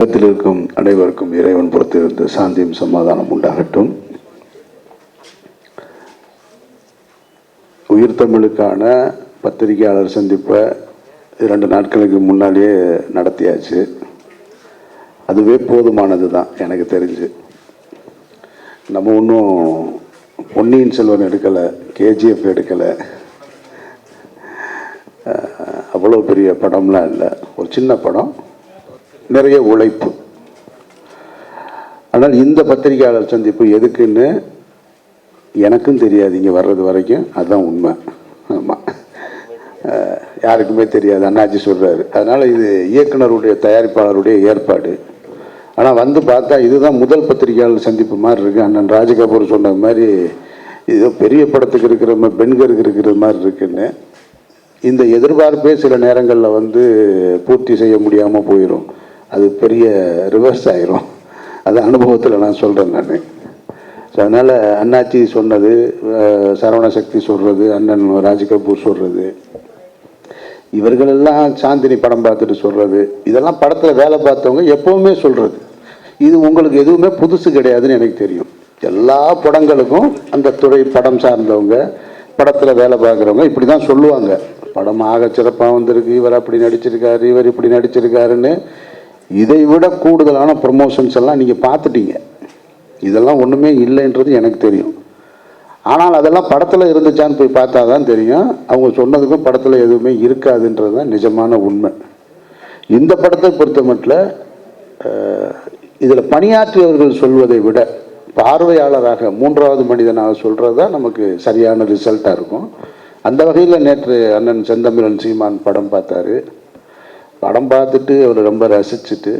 உலகத்தில் இருக்கும் அனைவருக்கும் இறைவன் பொறுத்திருந்து சாந்தியும் சமாதானம் உண்டாகட்டும். உயிர் தமிழுக்கான பத்திரிகையாளர் சந்திப்பை 2 நாட்களுக்கு முன்னாடியே நடத்தியாச்சு. அதுவே போதுமானது தான் எனக்கு தெரிஞ்சு. நம்ம ஒன்றும் பொன்னியின் செல்வன் எடுக்கலை, கேஜிஎஃப் எடுக்கலை, அவ்வளோ பெரிய படம்லாம் இல்லை. ஒரு சின்ன படம், நிறைய உழைப்பு. ஆனால் இந்த பத்திரிகையாளர் சந்திப்பு எதுக்குன்னு எனக்கும் தெரியாது இங்கே வர்றது வரைக்கும். அதுதான் உண்மை. ஆமாம், யாருக்குமே தெரியாது. அண்ணாச்சி சொல்கிறாரு. அதனால் இது இயக்குனருடைய தயாரிப்பாளருடைய ஏற்பாடு. ஆனால் வந்து பார்த்தா இதுதான் முதல் பத்திரிகையாளர் சந்திப்பு மாதிரி இருக்குது. அண்ணன் ராஜகபூர் சொன்ன மாதிரி இது பெரிய படத்துக்கு இருக்கிற மாதிரி, பெண்கருக்கு இருக்கிற மாதிரி இருக்குன்னு. இந்த எதிர்பார்ப்பே சில நேரங்களில் வந்து பூர்த்தி செய்ய முடியாமல் போயிடும். அது பெரிய ரிவர்ஸ் ஆயிரும். அது அனுபவத்தில் நான் சொல்கிறேன் நான். ஸோ அதனால் அண்ணாச்சி சொன்னது, சரவணசக்தி சொல்கிறது, அண்ணன் ராஜகபூர் சொல்கிறது, இவர்களெல்லாம் சாந்தினி படம் பார்த்துட்டு சொல்கிறது, இதெல்லாம் படத்தில் வேலை பார்த்தவங்க எப்போவுமே சொல்கிறது. இது உங்களுக்கு எதுவுமே புதுசு கிடையாதுன்னு எனக்கு தெரியும். எல்லா படங்களுக்கும் அந்த துறை படம் சார்ந்தவங்க, படத்தில் வேலை பார்க்குறவங்க இப்படி தான் சொல்லுவாங்க. படம் ஆக சிறப்பாக வந்திருக்கு, இவர் அப்படி நடிச்சிருக்காரு, இவர் இப்படி நடிச்சிருக்காருன்னு. இதை விட கூடுதலான ப்ரமோஷன்ஸ் எல்லாம் நீங்கள் பார்த்துட்டீங்க. இதெல்லாம் ஒன்றுமே இல்லைன்றது எனக்கு தெரியும். ஆனால் அதெல்லாம் படத்தில் இருந்துச்சான்னு போய் பார்த்தா தான் தெரியும். அவங்க சொன்னதுக்கும் படத்தில் எதுவுமே இருக்காதுன்றது தான் நிஜமான உண்மை. இந்த படத்தை பொறுத்த மட்டும் இதில் பணியாற்றியவர்கள் சொல்வதை விட பார்வையாளராக 3வது மனிதனாக சொல்கிறது தான் நமக்கு சரியான ரிசல்ட்டாக இருக்கும். அந்த வகையில் நேற்று அண்ணன் செந்தமிழன் சீமான் படம் பார்த்தாரு. படம் பார்த்துட்டு அவர் ரொம்ப ரசிச்சுட்டு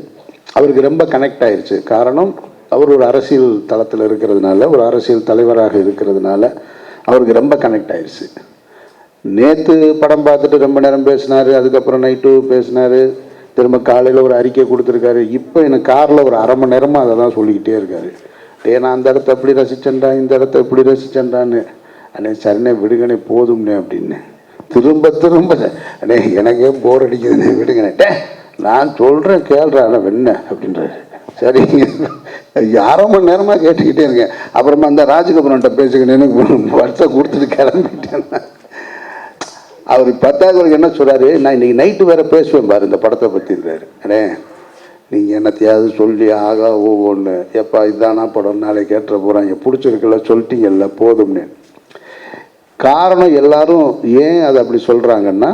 அவருக்கு ரொம்ப கனெக்ட் ஆயிடுச்சு. காரணம், அவர் ஒரு அரசியல் தளத்தில் இருக்கிறதுனால, ஒரு அரசியல் தலைவராக இருக்கிறதுனால அவருக்கு ரொம்ப கனெக்ட் ஆயிடுச்சு. நேற்று படம் பார்த்துட்டு ரொம்ப நேரம் பேசினார். அதுக்கப்புறம் நைட்டு பேசினார். திரும்ப காலையில் ஒரு அறிக்கை கொடுத்துருக்காரு. இப்போ எனக்கு காரில் ஒரு 1/2 மணி நேரமாக அதை தான் சொல்லிக்கிட்டே இருக்காரு. நான் அந்த இடத்த எப்படி ரசிச்சேன்டா, இந்த இடத்த எப்படி ரசிச்சேன்டான்னு. அண்ணே சரிண்ணே விடுங்கண்ணே போதும்னே அப்படின்னு திரும்ப திரும்ப அண்ணே எனக்கே போர் அடிக்குதுண்ணே விடுங்கண்ணே, நான் சொல்கிறேன் கேள்றா அண்ணா வெண்ண அப்படின்றாரு. சரி, 1/2 மணி நேரமாக கேட்டுக்கிட்டே இருக்கேன். அப்புறமா அந்த ராஜகபுரன்ட்ட பேசுகிறேன்னு வருஷம் கொடுத்துட்டு கிளம்பிட்டேன். அவர் 10வது என்ன சொல்கிறாரு, நான் இன்றைக்கி நைட்டு வேறு பேசுவேன் பாரு இந்த படத்தை பற்றிருக்காரு. அண்ணே நீங்கள் என்னத்தையாவது சொல்லி ஆகா ஒவ்வொன்று எப்பா இதுதானா படம் நாளைக்கு கேட்டுற போகிறாங்க, பிடிச்சிருக்கல சொல்லிட்டீங்கல்ல போதும்னு. காரணம் எல்லாரும் ஏன் அதை அப்படி சொல்கிறாங்கன்னா,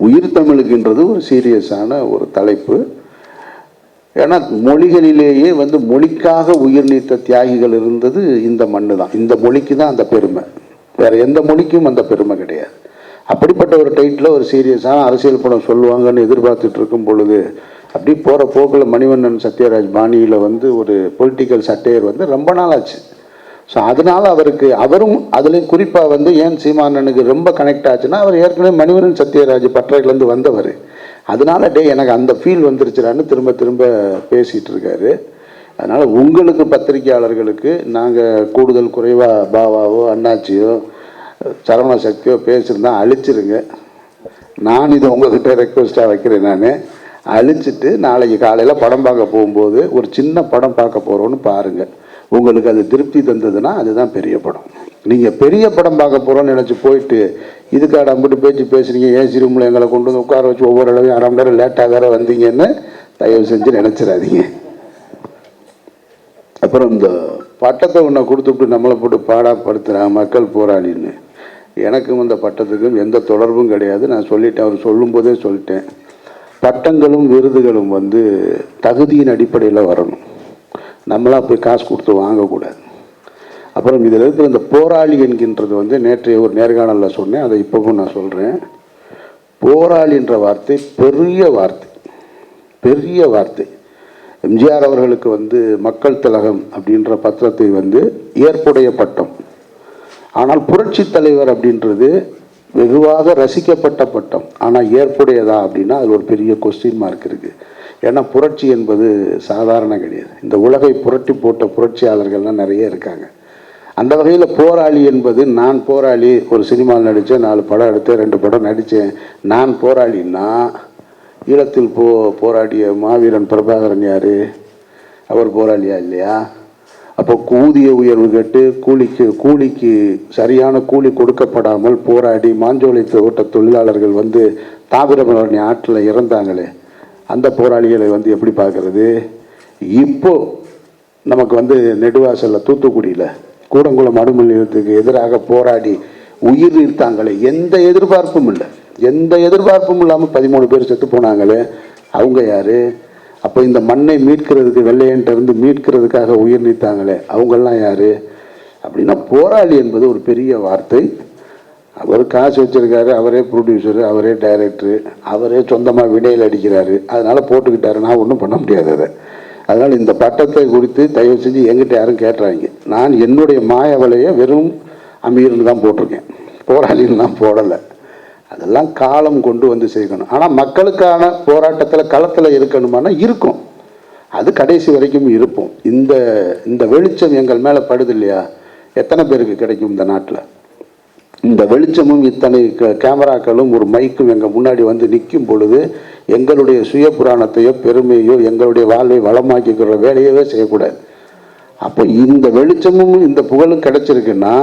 உயிர் தமிழுக்குன்றது ஒரு சீரியஸான ஒரு தலைப்பு. ஏன்னா மொழிகளிலேயே வந்து மொழிக்காக உயிர் நீத்த தியாகிகள் இருந்தது இந்த மண்ணு தான். இந்த மொழிக்கு தான் அந்த பெருமை, வேறு எந்த மொழிக்கும் அந்த பெருமை கிடையாது. அப்படிப்பட்ட ஒரு டைட்டில் ஒரு சீரியஸான அரசியல் படம் சொல்லுவாங்கன்னு எதிர்பார்த்துட்டு இருக்கும் பொழுது அப்படி போகிற போக்கில் மணிவண்ணன் சத்யராஜ் பாணியில் வந்து ஒரு பொலிட்டிக்கல் சட்டையர் வந்து ரொம்ப நாள் ஆச்சு. ஸோ அதனால் அவரும் அதுலேயும் குறிப்பாக வந்து ஏன் சீமானனுக்கு ரொம்ப கனெக்ட் ஆச்சுன்னா, அவர் ஏற்கனவே மணிவண்ணன் சத்யராஜ் பட்டறையிலேருந்து வந்தவர். அதனால் எனக்கு அந்த ஃபீல் வந்துருச்சுடான்னு திரும்ப திரும்ப பேசிகிட்டு இருக்காரு. அதனால் உங்களுக்கு பத்திரிகையாளர்களுக்கு நாங்கள் கூடுதல் குறைவாக பாவாவோ அண்ணாச்சியோ சரவண சக்தியோ பேசியிருந்தா அழிச்சிருங்க. நான் இதை உங்கள்கிட்ட ரெக்வஸ்ட்டாக வைக்கிறேன். நான் அழிச்சிட்டு நாளைக்கு காலையில் படம் பார்க்க போகும்போது ஒரு சின்ன படம் பார்க்க போகிறோன்னு பாருங்கள். உங்களுக்கு அது திருப்தி தந்ததுன்னா அதுதான் பெரிய படம். நீங்கள் பெரிய படம் பார்க்க போகிறோன்னு நினச்சி போயிட்டு இதுக்காக அம்பிட்டு பேச்சு பேசுகிறீங்க, ஏசி ரூமில் எங்களை கொண்டு வந்து உட்கார வச்சு ஒவ்வொரு அளவையும் 1/2 மணி நேரம் லேட்டாக வேறு வந்தீங்கன்னு தயவு செஞ்சு நினச்சிடாதீங்க. அப்புறம் இந்த பட்டத்தை ஒன்றை கொடுத்துட்டு நம்மளை போட்டு பாடாப்படுத்துகிறான் மக்கள் போராளின்னு. எனக்கும் அந்த பட்டத்துக்கும் எந்த தொடர்பும் கிடையாது. நான் சொல்லிட்டேன், அவர் சொல்லும்போதே சொல்லிட்டேன். பட்டங்களும் விருதுகளும் வந்து தகுதியின் அடிப்படையில் வரணும். நம்மளாம் போய் காசு கொடுத்து வாங்கக்கூடாது. அப்புறம் இதில் இருக்கிற இந்த போராளி என்கின்றது வந்து நேற்றைய ஒரு நேர்காணலில் சொன்னேன், அதை இப்போவும் நான் சொல்கிறேன். போராளின்ற வார்த்தை பெரிய வார்த்தை, பெரிய வார்த்தை. எம்ஜிஆர் அவர்களுக்கு வந்து மக்கள் திலகம் அப்படின்ற பத்திரத்தை வந்து ஏற்புடைய பட்டம். ஆனால் புரட்சி தலைவர் அப்படின்றது வெகுவாக ரசிக்கப்பட்ட பட்டம். ஆனால் ஏற்புடையதா அப்படின்னா அது ஒரு பெரிய கொஸ்டின் மார்க் இருக்குது. ஏன்னா புரட்சி என்பது சாதாரண கிடையாது. இந்த உலகை புரட்டி போட்ட புரட்சியாளர்கள்லாம் நிறைய இருக்காங்க. அந்த வகையில் போராளி என்பது, நான் போராளி, ஒரு சினிமாவில் நடித்தேன், 4 படம் எடுத்தேன், 2 படம் நடித்தேன், நான் போராளின்னா ஈழத்தில் போராடிய மாவீரன் பிரபாகரன் யார்? அவர் போராளியா இல்லையா? அப்போ ஊதிய உயர்வு கேட்டு கூலிக்கு சரியான கூலி கொடுக்கப்படாமல் போராடி மாஞ்சோலை தோட்ட தொழிலாளர்கள் வந்து தாமிரபரணி ஆற்றில் இறந்தாங்களே, அந்த போராளிகளை வந்து எப்படி பார்க்கறது? இப்போ நமக்கு வந்து நெடுவாசலில் தூத்துக்குடியில் கூடங்குளம் அணுமின் நிலையத்துக்கு எதிராக போராடி உயிர் நீத்தாங்களே, எந்த எதிர்பார்ப்பும் இல்லாமல் 13 பேர் செத்து போனாங்களே, அவங்க யார்? அப்போ இந்த மண்ணை மீட்கிறதுக்கு, வெள்ளையன்ட்ட இருந்து மீட்கிறதுக்காக உயிர் நீத்தாங்களே, அவங்கெல்லாம் யார்? அப்படின்னா போராளி என்பது ஒரு பெரிய வார்த்தை. அவர் காசு வச்சிருக்காரு, அவரே ப்ரொடியூசரு, அவரே டைரக்டரு, அவரே சொந்தமாக விடையில் அடிக்கிறாரு, அதனால் போட்டுக்கிட்டாரு. நான் ஒன்றும் பண்ண முடியாது அதை. அதனால் இந்த பட்டத்தை குறித்து தயவு செஞ்சு எங்கிட்ட யாரும் கேட்டுறாங்க. நான் என்னுடைய மாயவலையை வெறும் அமீர்னு தான் போட்டிருக்கேன், போராளின்னு தான் போடலை. அதெல்லாம் காலம் கொண்டு வந்து செய்யணும். ஆனால் மக்களுக்கான போராட்டத்தில் களத்தில் இருக்கணுமானா இருக்கும், அது கடைசி வரைக்கும் இருப்போம். இந்த வெளிச்சம் எங்கள் மேலே படுது இல்லையா, எத்தனை பேருக்கு கிடைக்கும் இந்த நாட்டில்? இந்த வெளிச்சமும் இத்தனை கேமராக்களும் ஒரு மைக்கும் எங்கள் முன்னாடி வந்து நிற்கும் பொழுது எங்களுடைய சுய புராணத்தையோ பெருமையோ எங்களுடைய வாழ்வை வளமாக்கிக்கிற வேலையவே செய்யக்கூடாது. அப்போ இந்த வெளிச்சமும் இந்த புகழும் கிடைச்சிருக்குன்னா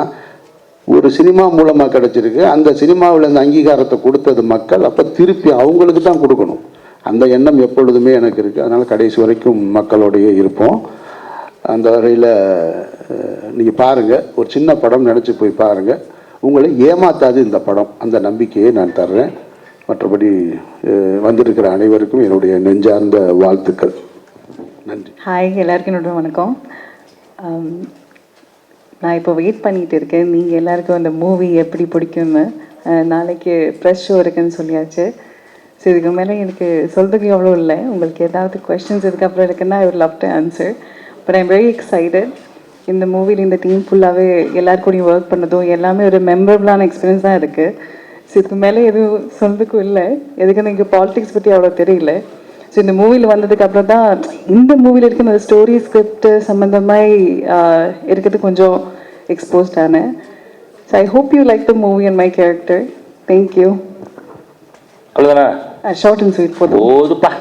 ஒரு சினிமா மூலமாக கிடைச்சிருக்கு. அந்த சினிமாவில் இந்த அங்கீகாரத்தை கொடுத்தது மக்கள், அப்போ திருப்பி அவங்களுக்கு தான் கொடுக்கணும். அந்த எண்ணம் எப்பொழுதுமே எனக்கு இருக்குது. அதனால் கடைசி வரைக்கும் மக்களோடையே இருப்போம். அந்த வகையில் நீங்கள் பாருங்கள், ஒரு சின்ன படம் நினச்சி போய் பாருங்கள், உங்களை ஏமாத்தாது இந்த படம், அந்த நம்பிக்கையை நான் தர்றேன். மற்றபடி வந்திருக்கிற அனைவருக்கும் என்னுடைய நெஞ்சார்ந்த வாழ்த்துக்கள். நன்றி. ஹாய், எல்லாருக்கும் என்னோட வணக்கம். நான் இப்போ வெயிட் பண்ணிகிட்டு இருக்கேன் நீங்கள் எல்லாருக்கும் அந்த மூவி எப்படி பிடிக்கும்னு. நாளைக்கு ப்ரெஸ் ஷோ இருக்குன்னு சொல்லியாச்சு. ஸோ இதுக்கு மேலே எனக்கு சொல்கிறதுக்கு எவ்வளோ இல்லை. உங்களுக்கு ஏதாவது கொஸ்டின்ஸ் இதுக்கப்புறம் இருக்குன்னா I would love to answer. But I'm very excited. இந்த மூவியில் இந்த டீம் ஃபுல்லாகவே எல்லாருக்கூடையும் ஒர்க் பண்ணதும் எல்லாமே ஒரு மெமரபிளான எக்ஸ்பீரியன்ஸ் தான் இருக்குது. ஸோ இதுக்கு மேலே எதுவும் சொல்கிறதுக்கும் இல்லை. எதுக்குன்னு எனக்கு பாலிடிக்ஸ் பற்றி அவ்வளோ தெரியல. ஸோ இந்த மூவியில் வந்ததுக்கு அப்புறம் தான் இந்த மூவியில் இருக்கிற அந்த ஸ்டோரி ஸ்கிரிப்ட் சம்மந்தமாக இருக்கிறது கொஞ்சம் எக்ஸ்போஸ்ட் ஆனேன். So I hope you like the movie and my character. Thank you. அவ்வளோதானே? ஷார்ட் அண்ட் ஸ்வீட் போதுப்பா.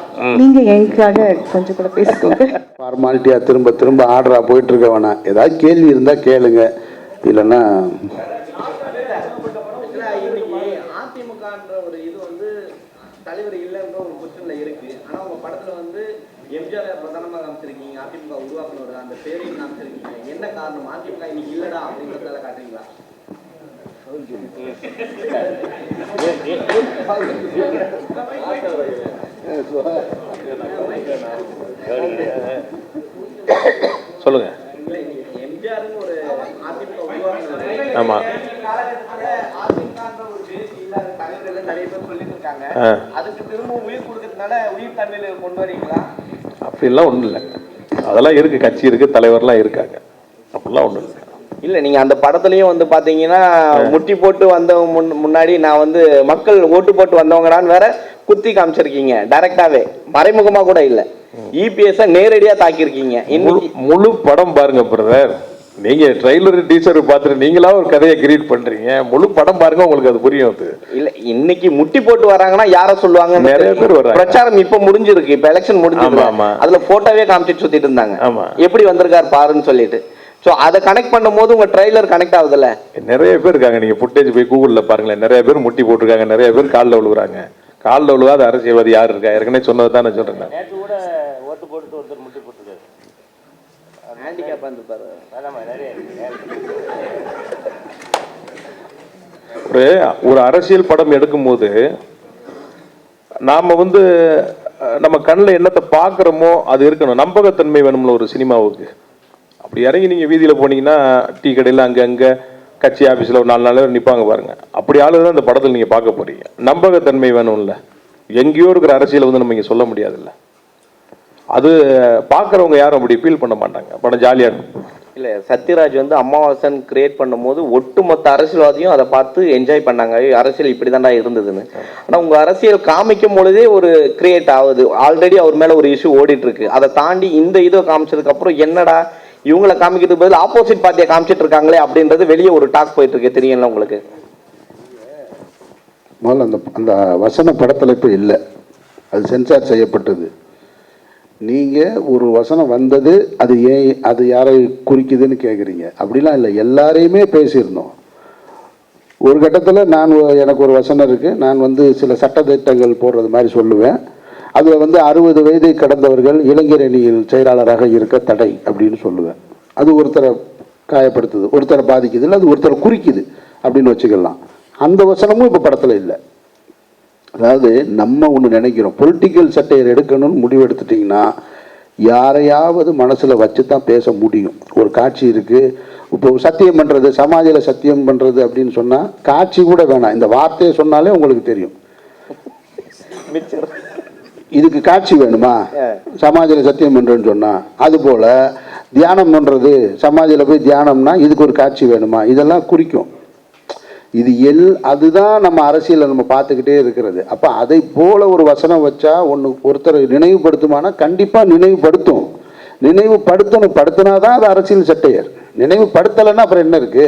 நீங்கள் எனக்காக கொஞ்சம் கூட பேசிக்கோங்க. ஃபார்மாலிட்டியாக திரும்ப ஆர்டராக போயிட்டுருக்க வேணாம். ஏதாவது கேள்வி இருந்தால் கேளுங்க, இல்லைன்னா அதிமுகன்ற ஒரு இது வந்து தலைவர் இல்லைன்ற ஒரு கொஸ்டின்ல இருக்கு. ஆனா உங்க படத்துல வந்து எம்ஜிஆர் பிரதானமாக காமிச்சிருக்கீங்க, அதிமுக உருவாக்குனோட அந்த பேரையும் காமிச்சிருக்கீங்க. என்ன காரணம்? அதிமுக இன்னைக்கு இல்லடா அப்படின்றதால காட்டுறீங்களா? சொல்லுங்க. எம்ஜிஆர்னு ஒரு அதிமுக உருவாக்குனது. ஆமா. அதுக்கு திரும்ப உயிர் கொடுக்கறதுனால உயிர் தமிழ் கொண்டு வரீங்களா? அப்படிலாம் ஒன்றும் இல்லை. அதெல்லாம் இருக்கு, கட்சி இருக்கு, தலைவர்லாம் இருக்காங்க, அப்படிலாம் ஒன்றும் இல்லை. இல்லை, நீங்கள் அந்த படத்துலையும் வந்து பார்த்தீங்கன்னா முட்டி போட்டு வந்தவங்க முன்னாடி நான் வந்து மக்கள் ஓட்டு போட்டு வந்தவங்கடான்னு வேற குத்தி காமிச்சிருக்கீங்க. டைரக்டாவே, மறைமுகமாக கூட இல்லை. இபிஎஸ் நேரடியாக தாக்கியிருக்கீங்க. முழு படம் பாருங்க பிரதர். நீங்க ட்ரைலர் டீசர் பார்த்துட்டு நீங்களா ஒரு கதையை கிரியேட் பண்றீங்க. முழு படம் பாருங்க, உங்களுக்கு அது புரியும். அது இல்ல, இன்னைக்கு முட்டி போட்டு வராங்கன்னா யார சொல்லுவாங்க? நிறைய பேர் வராங்க. பிரச்சாரம் இப்ப முடிஞ்சிருக்கு, இப்ப எலெக்ஷன் முடிஞ்சிருக்கு. அதுல போட்டோவே காமிச்சிட்டு சுத்திட்டு இருந்தாங்க, எப்படி வந்திருக்காரு பாருன்னு சொல்லிட்டு. ஸோ அதை கனெக்ட் பண்ணும் போது உங்க ட்ரைலர் கனெக்ட் ஆகுதுல்ல. நிறைய பேர் இருக்காங்க, நீங்க ஃபுட்டேஜ் போய் கூகுள்ல பாருங்களேன். நிறைய பேர் முட்டி போட்டிருக்காங்க, நிறைய பேர் காலில் விழுகுறாங்க. காலில் விழுகாத அரசியல்வாதி யார் இருக்கா? ஏற்கனவே சொன்னது தான் நான் சொல்றேன். ஓட்டு போட்டு ஒருத்தர் முட்டி போட்டுருக்காரு, ஹேண்டிகேப் வந்துருப்பாரு. ஒரு அரசியல் படம் எடுக்கும் போது நாம வந்து நம்ம கண்ணில் என்னத்தை பார்க்குறோமோ அது இருக்கணும். நம்பகத்தன்மை வேணும்ல ஒரு சினிமாவுக்கு. அப்படி இறங்கி நீங்கள் வீதியில் போனீங்கன்னா டீ கடையில் அங்கே கட்சி ஆஃபீஸில் ஒரு 4 நாள் நிற்பாங்க பாருங்க. அப்படி ஆளு தான் இந்த படத்தில் நீங்கள் பார்க்க போறீங்க. நம்பகத்தன்மை வேணும்ல. எங்கேயோ இருக்கிற அரசியலை வந்து நம்ம இங்கே சொல்ல முடியாதுல்ல. அது பார்க்குறவங்க யாரும் அப்படி ஃபீல் பண்ண மாட்டாங்க. படம் ஜாலியாக இருக்கும். இல்லை, சத்யராஜ் வந்து அமாவாசன் கிரியேட் பண்ணும்போது ஒட்டுமொத்த அரசியல்வாதியும் அதை பார்த்து என்ஜாய் பண்ணாங்க. அரசியல் இப்படி தான்டா இருந்ததுன்னு. ஆனால் உங்கள் அரசியல் காமிக்கும் பொழுதே ஒரு கிரியேட் ஆகுது. ஆல்ரெடி அவர் மேலே ஒரு இஷ்யூ ஓடிட்டு இருக்கு. அதை தாண்டி இந்த இதை காமிச்சதுக்கப்புறம் என்னடா இவங்களை காமிக்கிறதுக்கு பதில் ஆப்போசிட் பார்ட்டியை காமிச்சிட்டு இருக்காங்களே அப்படின்றது வெளியே ஒரு டாக் போயிட்டு இருக்கு. தெரியல உங்களுக்கு? முதல்ல அந்த வசன படத்தில் இப்போ இல்லை. அது சென்சார் செய்யப்பட்டது. நீங்கள் ஒரு வசனம் வந்தது அது ஏன் அது யாரை குறிக்குதுன்னு கேட்குறீங்க. அப்படிலாம் இல்லை, எல்லாரையுமே பேசியிருந்தோம். ஒரு கட்டத்தில் எனக்கு ஒரு வசனம் இருக்குது, நான் சில சட்டத்திட்டங்கள் போடுறது மாதிரி சொல்லுவேன். அதில் 60 வயதை கடந்தவர்கள் இளைஞர் அணியில் செயலாளராக இருக்க தடை அப்படின்னு சொல்லுவேன். அது ஒருத்தரை காயப்படுத்துது, ஒருத்தரை பாதிக்குது, இல்லை அது ஒருத்தரை குறிக்குது அப்படின்னு வச்சுக்கலாம். அந்த வசனமும் இப்போ படத்தில் இல்லை. அதாவது நம்ம ஒன்று நினைக்கிறோம், பொலிட்டிக்கல் சட்டையர் எடுக்கணும்னு முடிவு எடுத்துட்டிங்கன்னா யாரையாவது மனசில் வச்சு தான் பேச முடியும். ஒரு காட்சி இருக்குது, இப்போ சத்தியம் பண்ணுறது, சமாஜில் சத்தியம் பண்ணுறது அப்படின்னு சொன்னால் காட்சி கூட வேணாம், இந்த வார்த்தையை சொன்னாலே உங்களுக்கு தெரியும். இதுக்கு காட்சி வேணுமா? சமாஜில் சத்தியம் பண்ணுறேன்னு சொன்னால், அதுபோல் தியானம் பண்ணுறது, சமாஜில் போய் தியானம்னா இதுக்கு ஒரு காட்சி வேணுமா? இதெல்லாம் குறிக்கும். இது அதுதான் நம்ம அரசியலை நம்ம பார்த்துக்கிட்டே இருக்கிறது. அப்போ அதை போல ஒரு வசனம் வச்சா ஒருத்தரை நினைவுபடுத்துமானா கண்டிப்பாக நினைவுபடுத்தும். படுத்தினாதான் அது அரசியல் சட்டையர். நினைவுபடுத்தலைன்னா அப்புறம் என்ன இருக்கு?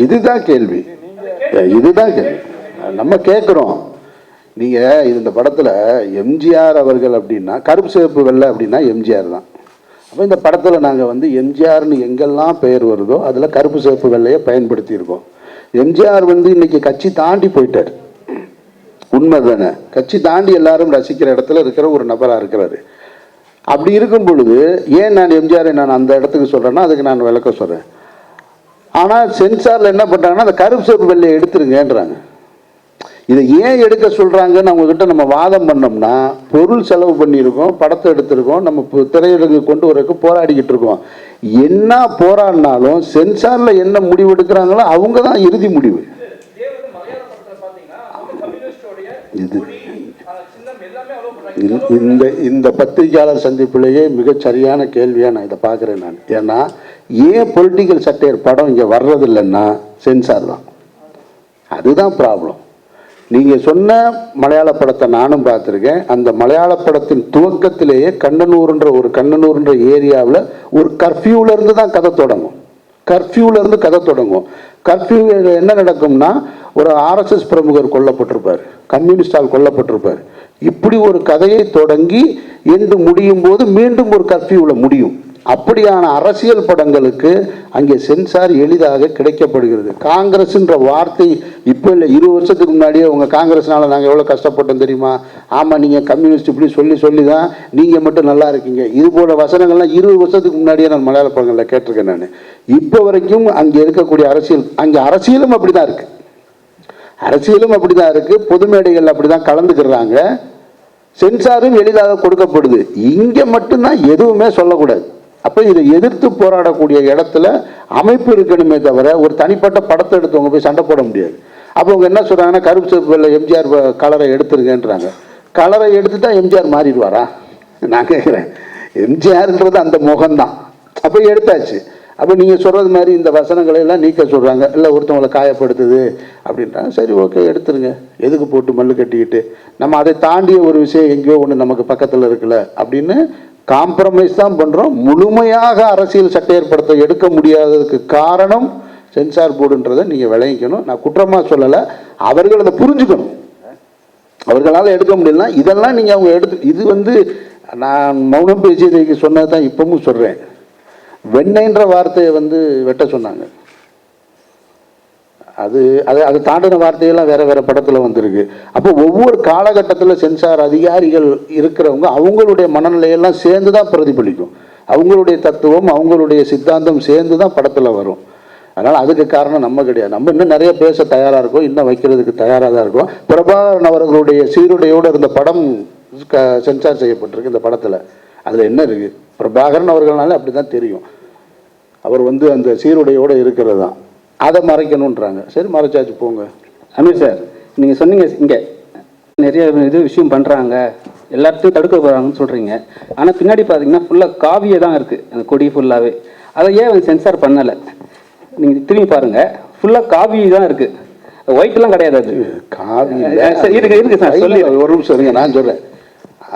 இதுதான் கேள்வி. நம்ம கேட்குறோம். நீங்கள் இந்த படத்தில் எம்ஜிஆர் அவர்கள் அப்படின்னா கருப்பு சிவப்பு வெள்ளை அப்படின்னா எம்ஜிஆர் தான். அப்போ இந்த படத்தில் நாங்கள் எம்ஜிஆர்னு எங்கெல்லாம் பெயர் வருதோ அதில் கருப்பு சிவப்பு வெள்ளையை பயன்படுத்தியிருக்கோம். எம்ஜிஆர் இன்னைக்கு கட்சி தாண்டி போயிட்டார், உண்மை தானே? கட்சி தாண்டி எல்லாரும் ரசிக்கிற இடத்துல இருக்கிற ஒரு நபராக இருக்கிறாரு. அப்படி இருக்கும் பொழுது ஏன் நான் எம்ஜிஆரை நான் அந்த இடத்துக்கு சொல்கிறேன்னா அதுக்கு நான் விளக்கம் சொல்கிறேன். ஆனால் சென்சாரில் என்ன பண்ணுறாங்கன்னா அந்த கருப்பு சிவப்பு வெள்ளையை எடுத்துருங்கன்றாங்க. இதை ஏன் எடுக்க சொல்கிறாங்கன்னு அவங்கக்கிட்ட நம்ம வாதம் பண்ணோம்னா, பொருள் செலவு பண்ணியிருக்கோம், படத்தை எடுத்திருக்கோம், நம்ம திரையிடங்கு கொண்டு வரக்கு போராடிக்கிட்டு இருக்கோம். என்ன போராடினாலும் சென்சாரில் என்ன முடிவு எடுக்கிறாங்களோ அவங்க தான் இறுதி முடிவு. இந்த பத்திரிகையாளர் சந்திப்பிலேயே மிகச் சரியான கேள்வியாக நான் இதை பார்க்குறேன். நான் ஏன்னா ஏன் பொலிட்டிக்கல் சட்டையர் படம் இங்கே வர்றதில்லைன்னா சென்சார் தான். அதுதான் ப்ராப்ளம். நீங்கள் சொன்ன மலையாள படத்தை நானும் பார்த்துருக்கேன். அந்த மலையாள படத்தின் துவக்கத்திலேயே கண்ணனூர்ன்ற ஏரியாவில் ஒரு கர்ஃப்யூலேருந்து தான் கதை தொடங்கும். கர்ஃப்யூ என்ன நடக்கும்னா, ஒரு ஆர்எஸ்எஸ் பிரமுகர் கொல்லப்பட்டிருப்பார், கம்யூனிஸ்டால் கொல்லப்பட்டிருப்பார். இப்படி ஒரு கதையை தொடங்கி என்று முடியும் போது மீண்டும் ஒரு கர்ஃப்யூவில் முடியும். அப்படியான அரசியல் படங்களுக்கு அங்கே சென்சார் எளிதாக கிடைக்கப்படுகிறது. காங்கிரஸ்ன்ற வார்த்தை இப்போ இல்லை, 20 வருஷத்துக்கு முன்னாடியே உங்கள் காங்கிரஸ்னால நாங்கள் எவ்வளோ கஷ்டப்பட்டோம் தெரியுமா? ஆமாம், நீங்கள் கம்யூனிஸ்ட் இப்படி சொல்லி தான் நீங்கள் மட்டும் நல்லா இருக்கீங்க. இது போல வசனங்கள்லாம் 20 வருஷத்துக்கு முன்னாடியே நான் மலையாள படங்களில் கேட்டிருக்கேன். நான் இப்போ வரைக்கும் அங்கே இருக்கக்கூடிய அரசியலும் அப்படி தான் இருக்குது. பொது மேடைகள் அப்படி தான் கலந்துக்கிறாங்க. சென்சாரும் எளிதாக கொடுக்கப்படுது. இங்கே மட்டும்தான் எதுவுமே சொல்லக்கூடாது. அப்போ இதை எதிர்த்து போராடக்கூடிய இடத்துல அமைப்பு இருக்கணுமே தவிர ஒரு தனிப்பட்ட படத்தை எடுத்தவங்க போய் சண்டை போட முடியாது. அப்போ அவங்க என்ன சொல்கிறாங்கன்னா, கருப்பு சிவப்பு எம்ஜிஆர் கலரை எடுத்துருங்கன்றாங்க. கலரை எடுத்துட்டா எம்ஜிஆர் மாறிடுவாரா? நான் கேட்குறேன். எம்ஜிஆர்ன்றது அந்த முகம்தான். அப்போ எடுத்தாச்சு. அப்போ நீங்கள் சொல்கிறது மாதிரி இந்த வசனங்களை எல்லாம் நீக்க சொல்கிறாங்க. இல்லை ஒருத்தவங்களை காயப்படுத்துது அப்படின்றாங்க. சரி, ஓகே, எடுத்துருங்க. எதுக்கு போட்டு மல்லு கட்டிக்கிட்டு? நம்ம அதை தாண்டிய ஒரு விஷயம் எங்கேயோ ஒன்று நமக்கு பக்கத்தில் இருக்குல்ல அப்படின்னு காம்ப்ரமைஸ் தான் பண்ணுறோம். முழுமையாக அரசியல் சட்டையர் படத்தை எடுக்க முடியாததுக்கு காரணம் சென்சார் போர்டுன்றதை நீங்கள் விளங்கிக்கணும். நான் குற்றமாக சொல்லலை, அவர்கள் அதை புரிஞ்சுக்கணும். அவர்களால் எடுக்க முடியலன்னா இதெல்லாம் நீங்கள் அவங்க இது நான் மௌனம் பேசியதைக்கு சொன்னது தான் இப்பவும் சொல்கிறேன். வெண்ணெய்ன்ற வார்த்தையை வெட்ட சொன்னாங்க. அது தாண்டின வார்த்தையெல்லாம் வேற படத்தில் வந்திருக்கு. அப்போ ஒவ்வொரு காலகட்டத்தில் சென்சார் அதிகாரிகள் இருக்கிறவங்க அவங்களுடைய மனநிலையெல்லாம் சேர்ந்து தான் பிரதிபலிக்கும். அவங்களுடைய தத்துவம், அவங்களுடைய சித்தாந்தம் சேர்ந்து தான் படத்தில் வரும். அதனால் அதுக்கு காரணம் நம்ம கிடையாது. நம்ம இன்னும் நிறைய பேச தயாராக இருக்கோம், இன்னும் வைக்கிறதுக்கு தயாராக தான் இருக்கோம். பிரபாகரன் அவர்களுடைய சீருடையோடு இருந்த படம் சென்சார் செய்யப்பட்டிருக்கு இந்த படத்தில். அதில் என்ன இருக்குது? பிரபாகரன் அவர்களால அப்படி தான் தெரியும். அவர் அந்த சீருடையோடு இருக்கிறது தான். அதை மறைக்கணுன்றாங்க. சரி, மறைச்சாச்சு, போங்க. அமீர் சார், நீங்கள் சொன்னீங்க இங்கே நிறைய விஷயம் பண்ணுறாங்க, எல்லாத்தையும் தடுக்க போகிறாங்கன்னு சொல்கிறீங்க. ஆனால் பின்னாடி பார்த்தீங்கன்னா ஃபுல்லாக காவியே தான் இருக்குது, அந்த கொடி ஃபுல்லாகவே. அதை ஏன் சென்சார் பண்ணலை? நீங்கள் திரும்பி பாருங்கள், ஃபுல்லாக காவி தான் இருக்குது, ஒயிட்லாம் கிடையாது. அது காவி இருக்கு சார். சொல்லி ஒரு நிமிஷம் இருங்க, நான் சொல்கிறேன்.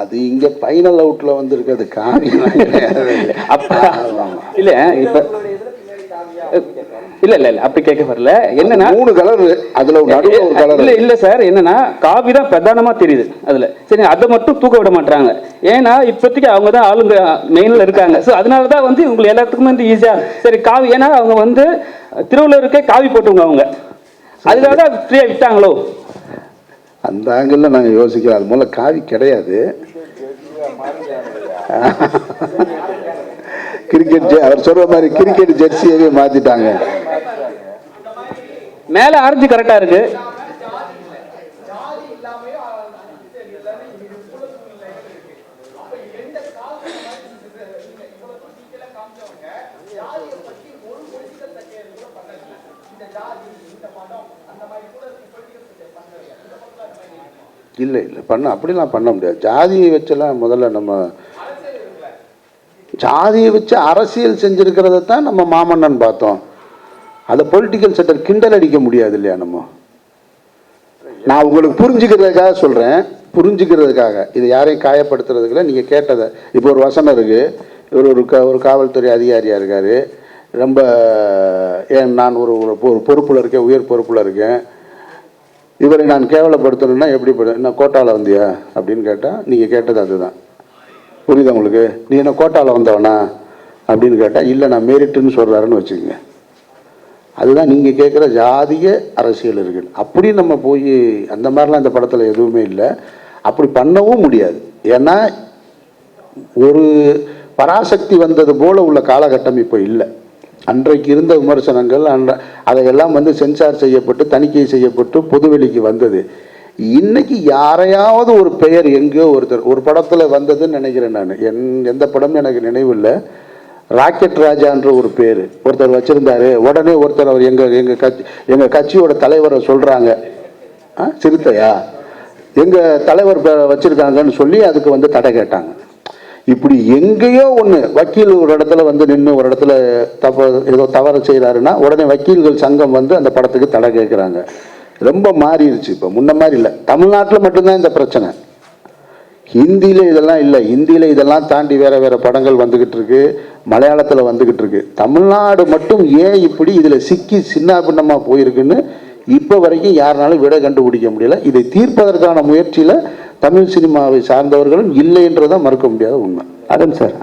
அது இங்கே ஃபைனல் அவுட்டில் வந்திருக்கு, அது காவி. அப்போ இல்லை, இப்போ இல்ல இல்ல இல்ல அப்படி கேட்க வரல. என்னன்னா 3 கலர், அதுல நடுவுல ஒரு கலர். இல்ல இல்ல சார், என்னன்னா காவி தான் பிரதானமா தெரியுது அதுல. சரி, அதை மட்டும் தூக்க விட மாட்டாங்க. ஏன்னா இப்போதைக்கு அவங்க தான் ஆளுங்க மெயின்ல இருக்காங்க. ஸோ அதனாலதான் வந்து உங்களுக்கு எல்லாத்துக்குமே வந்து ஈஸியா சரி காவி, ஏன்னா அவங்க வந்து திருவள்ளுவருக்கே காவி போட்டுங்க அவங்க, அதனாலதான் ஃப்ரீயா விட்டாங்களோ. அந்த ஆங்கிள் நாங்கள் யோசிக்கிறோம். அது மூலம் காவி கிடையாது. கிரிக்கெட் அவர் சொல்ற மாதிரி கிரிக்கெட் ஜெர்சியவே மாத்திட்டாங்க. மேல ஆரஞ்சு கரெக்டா இருக்கு. இல்லை இல்லை அப்படிலாம் பண்ண முடியாது. ஜாதியை வச்செல்லாம் முதல்ல நம்ம ஜாதியை வச்சு அரசியல் செஞ்சிருக்கிறத தான் நம்ம மாமன்னன் பார்த்தோம். அதை பொலிட்டிக்கல் செட்டர் கிண்டல் அடிக்க முடியாது இல்லையா? நான் உங்களுக்கு புரிஞ்சுக்கிறதுக்காக சொல்கிறேன், புரிஞ்சுக்கிறதுக்காக. இது யாரையும் காயப்படுத்துறதுக்குள்ள நீங்கள் கேட்டதை. இப்போ ஒரு வசனம் இருக்குது, இவர் ஒரு காவல்துறை அதிகாரியாக இருக்கார். ரொம்ப நான் ஒரு பொறுப்பில் இருக்கேன், உயர் பொறுப்பில் இருக்கேன், இவரை நான் கேவலப்படுத்தணும்னா எப்படி என்ன கோட்டாவில் வந்தியா அப்படின்னு கேட்டால் நீங்கள் கேட்டது அதுதான். புரியுதா உங்களுக்கு? நீ என்ன கோட்டாவில் வந்தவனா அப்படின்னு கேட்டால் இல்லை நான் மெரிட்டுன்னு சொல்கிறாருன்னு வச்சுக்கோங்க. அதுதான் நீங்கள் கேட்குற ஜாதிய அரசியல் இருக்குது. அப்படி நம்ம போய் அந்த மாதிரிலாம் இந்த படத்தில் எதுவுமே இல்லை. அப்படி பண்ணவும் முடியாது. ஏன்னா ஒரு பராசக்தி வந்தது போல் உள்ள காலகட்டம் இப்போ இல்லை. அன்றைக்கு இருந்த விமர்சனங்கள் அதையெல்லாம் வந்து சென்சார் செய்யப்பட்டு தணிக்கை செய்யப்பட்டு பொதுவெளிக்கு வந்தது. இன்னைக்கு யாரையாவது ஒரு பெயர் எங்கேயோ ஒரு படத்தில் வந்ததுன்னு நினைக்கிறேன் நான். எந்த படமும் எனக்கு நினைவில்லை. ராக்கெட் ராஜான்ற ஒரு பேர் ஒருத்தர் வச்சிருந்தாரு. உடனே ஒருத்தர் அவர் எங்க கட்சியோட தலைவரை சொல்றாங்க, சிறுத்தையா எங்கள் தலைவர் வச்சுருக்காங்கன்னு சொல்லி அதுக்கு வந்து தடை கேட்டாங்க. இப்படி எங்கேயோ ஒன்று வக்கீல் ஒரு இடத்துல வந்து நின்று ஒரு இடத்துல ஏதோ தவறு செய்கிறாருன்னா உடனே வக்கீல்கள் சங்கம் வந்து அந்த படத்துக்கு தடை கேட்குறாங்க. ரொம்ப மாறிடுச்சு. இப்போ முன்ன மாதிரி இல்லை. தமிழ்நாட்டில் மட்டும்தான் இந்த பிரச்சனை. ஹிந்தியில் இதெல்லாம் இல்லை. ஹிந்தியில் இதெல்லாம் தாண்டி வேறு வேறு படங்கள் வந்துக்கிட்டு இருக்கு, மலையாளத்தில் வந்துக்கிட்டு இருக்கு. தமிழ்நாடு மட்டும் ஏன் இப்படி இதில் சிக்கி சின்ன பின்னமாக போயிருக்குன்னு இப்போ வரைக்கும் யாருனாலும் விட கண்டுபிடிக்க முடியல. இதை தீர்ப்பதற்கான முயற்சியில் தமிழ் சினிமாவை சார்ந்தவர்களும் இல்லைன்றதான் மறுக்க முடியாத உண்மை. அதன் சார்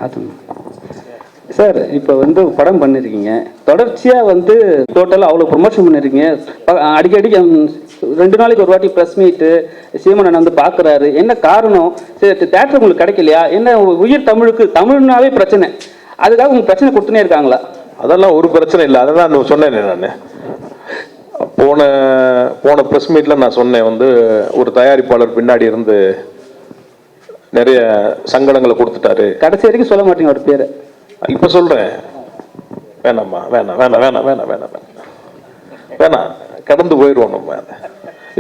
சார் இப்போ வந்து படம் பண்ணியிருக்கீங்க, தொடர்ச்சியாக வந்து டோட்டலாக அவ்வளோ ப்ரொமோஷன் பண்ணியிருக்கீங்க. அடிக்கடி 2 நாளைக்கு ஒரு வாட்டி ப்ரெஸ் மீட்டு சீமனன் வந்து பார்க்குறாரு. என்ன காரணம்? சரி, தேட்டர் உங்களுக்கு கிடைக்கலையா? என்ன உயிர் தமிழுக்கு தமிழ்னாவே பிரச்சனை, அதுக்காக உங்களுக்கு பிரச்சனை கொடுத்துனே இருக்காங்களா? அதெல்லாம் ஒரு பிரச்சனை இல்லை. அதை தான் சொன்னேன் நான். போன ப்ரெஸ் மீட்டில் நான் சொன்னேன் வந்து ஒரு தயாரிப்பாளர் பின்னாடி இருந்து நிறைய சங்கடங்களை கொடுத்துட்டாரு. கடைசி வரைக்கும் சொல்ல மாட்டீங்க ஒரு பேரை. இப்போ சொல்கிறேன். வேணாம்மா, வேணாம் வேணாம் வேணாம் வேணாம் வேணாம் வேணாம் கடந்து போயிடுவோம் நம்ம.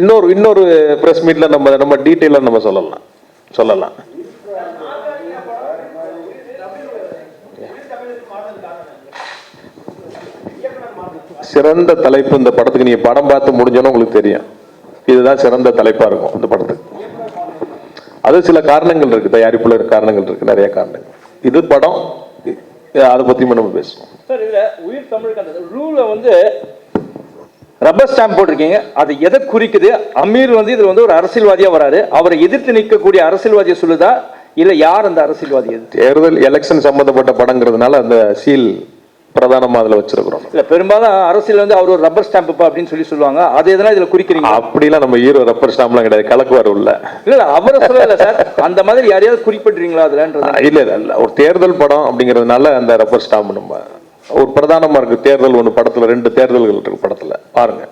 இன்னொரு ப்ரெஸ் மீட்டில் நம்ம டீட்டெயிலாக நம்ம சொல்லலாம். சிறந்த தலைப்பு இந்த படத்துக்கு. நீங்க படம் பார்த்து முடிஞ்சோன்னு உங்களுக்கு தெரியும் இதுதான் சிறந்த தலைப்பா இருக்கும் இந்த படத்துக்கு. அது சில காரணங்கள் இருக்கு, தயாரிப்புல காரணங்கள் இருக்கு, நிறைய காரணங்கள். இது படம், அதை பத்தி நம்ம பேசுவோம். சார், இதுல உயிர் தமிழுக்கு அந்த ரூல வந்து ரப்பர் ஸ்டாம்ப் போட்டிருக்கீங்க. அது எதை குறிக்குது? அமீர் வந்து இதுல வந்து ஒரு அரசியல்வாதியா வராரு, அவரை எதிர்த்து நிற்கக்கூடிய அரசியல்வாதியை சொல்லுதா, இல்ல யார் அந்த அரசியல்வாதி? தேர்தல் எலெக்ஷன் சம்பந்தப்பட்ட படங்கிறதுனால அந்த சீல் பிரதானமா அதுல வச்சிருக்கிறோம். இல்ல, பெரும்பாலும் அரசியல் வந்து அவர் ஒரு ரப்பர் ஸ்டாம்ப் அப்படின்னு சொல்லுவாங்க. அது எதனா இதுல குறிக்கிறீங்க? அப்படிலாம் நம்ம ஹீரோ ரப்பர் ஸ்டாம்ப்லாம் கிடையாது, கலக்குவார் உள்ள. இல்ல அவரை சொல்லல சார், அந்த மாதிரி யாரையாவது குறிப்பிடுறீங்களா அதுலன்றது? இல்ல ஒரு தேர்தல் படம் அப்படிங்கிறதுனால அந்த ரப்பர் ஸ்டாம்ப் நம்ம ஒரு பிரதானமா இருக்கு. தேர்தல் ஒன்று படத்துல 2 தேர்தல்கள் இருக்கு படத்துல, பாருங்க.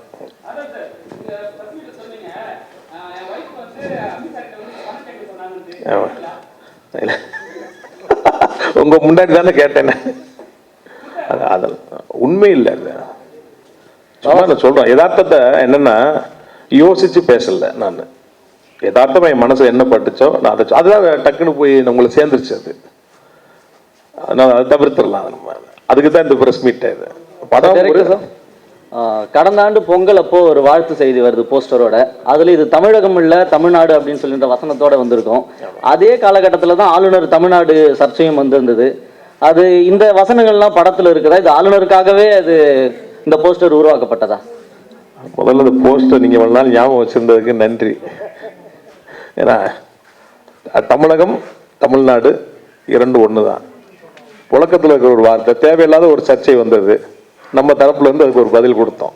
உங்க முன்னாடி தானே கேட்டேன். அதெல்லாம் உண்மை இல்லை. சும்மா நான் சொல்றேன் யதார்த்தத்தை. என்னன்னா யோசிச்சு பேசல நான். யதார்த்தமா என் மனசு என்ன பட்டுச்சோ நான் அதை அதுதான் டக்குன்னு போய் உங்களை சேர்ந்துருச்சு. அது அதனால அதை தவிர்த்துடலாம். அதுக்கு தான் இந்த பிரஸ் மீட். இது படம் கடந்த ஆண்டு பொங்கல் அப்போ ஒரு வாழ்த்து செய்தி வருது போஸ்டரோட. அதுல இது தமிழகம் இல்ல தமிழ்நாடு அப்படின்னு சொல்லின்ற வசனத்தோட வந்திருக்கும். அதே காலகட்டத்தில் தான் ஆளுநர் தமிழ்நாடு சர்ச்சையும் வந்திருந்தது. அது இந்த வசனங்கள்லாம் படத்துல இருக்குதா? இது ஆளுநருக்காகவே அது இந்த போஸ்டர் உருவாக்கப்பட்டதா? முதல்ல இந்த போஸ்டர் நீங்கள் இவ்வளோ நாள் ஞாபகம் வச்சுருந்ததுக்கு நன்றி. ஏன்னா தமிழகம் தமிழ்நாடு இரண்டு ஒன்று தான். புழக்கத்தில் இருக்கிற ஒரு வார்த்தை, தேவையில்லாத ஒரு சர்ச்சை வந்தது, நம்ம தரப்புல இருந்து அதுக்கு ஒரு பதில் கொடுத்தோம்.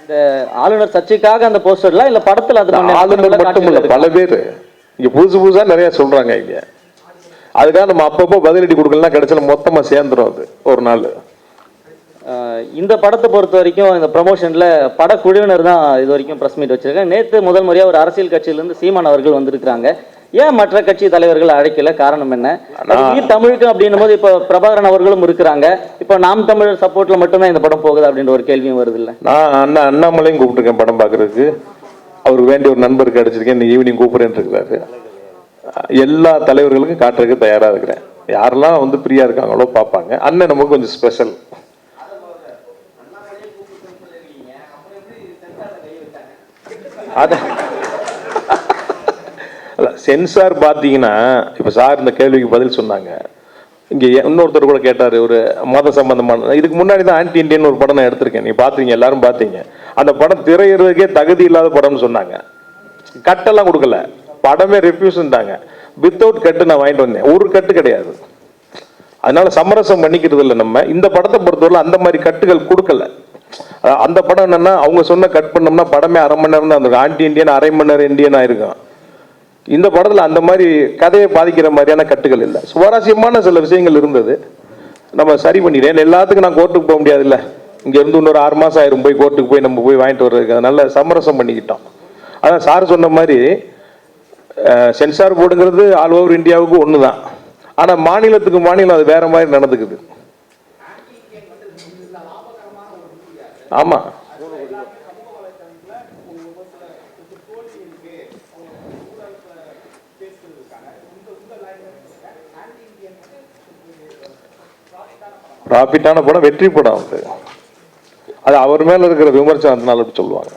இந்த ஆளுநர் சர்ச்சைக்காக அந்த போஸ்டர்ல இல்ல படத்துல அது ஆளுநர் மட்டும் இல்லை, பல பேர் இங்கே புதுசு புதுசாக நிறையா சொல்கிறாங்க. இங்கே அதுக்காக நம்ம அப்பப்போ பதிலடி கொடுக்கலாம், கிடைச்சல மொத்தமாக சேர்ந்துடும் அது ஒரு நாள். இந்த படத்தை பொறுத்த வரைக்கும் இந்த ப்ரமோஷன்ல படக்குழுவினர் தான் இது வரைக்கும் பிரஸ் மீட் வச்சிருக்காங்க. நேற்று முதல் முறையாக ஒரு அரசியல் கட்சியிலிருந்து சீமான் அவர்கள் வந்திருக்கிறாங்க. ஏன் மற்ற கட்சி தலைவர்கள் அழைக்கல? காரணம் என்ன? தமிழுக்கு அப்படின்னும் போது இப்போ பிரபாகரன் அவர்களும் இருக்கிறாங்க. இப்போ நாம் தமிழர் சப்போர்ட்ல மட்டும்தான் இந்த படம் போகுது அப்படின்ற ஒரு கேள்வியும் வருது இல்லை? நான் அண்ணாமலையும் கூப்பிட்டுருக்கேன் படம் பார்க்கறதுக்கு. அவருக்கு வேண்டிய ஒரு நண்பருக்கு அடிச்சிருக்கேன், இந்த ஈவினிங் கூப்பிடுறேன்னு இருக்கிறாரு. எல்லா தலைவர்களுக்கும் காட்டுறதுக்கு தயாராக இருக்கிறேன். யாரெல்லாம் வந்து ஃப்ரீயா இருக்காங்களோ பார்ப்பாங்க. அண்ணன் நமக்கு கொஞ்சம் ஸ்பெஷல். சென்சார் பார்த்தீங்கன்னா இப்போ சார் இந்த கேள்விக்கு பதில் சொன்னாங்க. இங்கே இன்னொருத்தர் கூட கேட்டார், ஒரு மத சம்பந்தமான. இதுக்கு முன்னாடி தான் ஆன்டி இண்டியன் ஒரு படம் நான் எடுத்திருக்கேன், நீ பார்த்தீங்க, எல்லாரும் பார்த்தீங்க. அந்த படம் திரையிறதுக்கே தகுதி இல்லாத படம்னு சொன்னாங்க. கட்டெல்லாம் கொடுக்கல, படமே ரெஃப்யூஸ்ன்ட்டாங்க. வித்தவுட் கட்டு நான் வாங்கிட்டு வந்தேன், ஒரு கட்டு கிடையாது. அதனால சமரசம் பண்ணிக்கிறது இல்லை நம்ம. இந்த படத்தை பொறுத்தவரை அந்த மாதிரி கட்டுகள் கொடுக்கல. அந்த படம் என்னன்னா, அவங்க சொன்ன கட் பண்ணோம்னா படமே அரை மணி நேரம் தான் இருந்திருக்கும். ஆன்டி இண்டியன் அரை மணி நேரம் இந்தியன் ஆயிருக்கும். இந்த படத்தில் அந்த மாதிரி கதையை பாதிக்கிற மாதிரியான கட்டுகள் இல்லை. சுவாரஸ்யமான சில விஷயங்கள் இருந்தது, நம்ம சரி பண்ணிட்டேன். எல்லாத்துக்கும் நான் கோர்ட்டுக்கு போக முடியாது இல்லை, இங்கே இருந்து இன்னொரு 6 மாதம் ஆயிரும் போய் கோர்ட்டுக்கு போய் நம்ம போய் வாங்கிட்டு வர்றதுக்கு. அதனால சமரசம் பண்ணிக்கிட்டோம். அதான் சார் சொன்ன மாதிரி சென்சார் போர்டுங்கிறது ஆல் ஓவர் இந்தியாவுக்கு ஒன்று தான். ஆனால் மாநிலத்துக்கு மாநிலம் அது வேற மாதிரி நடந்துக்குது. ஆமாம், ப்ராஃபிட்டான படம், வெற்றி படம். அது அவர் மேல இருக்கிற விமர்சனத்தினால அப்படி சொல்லுவாங்க.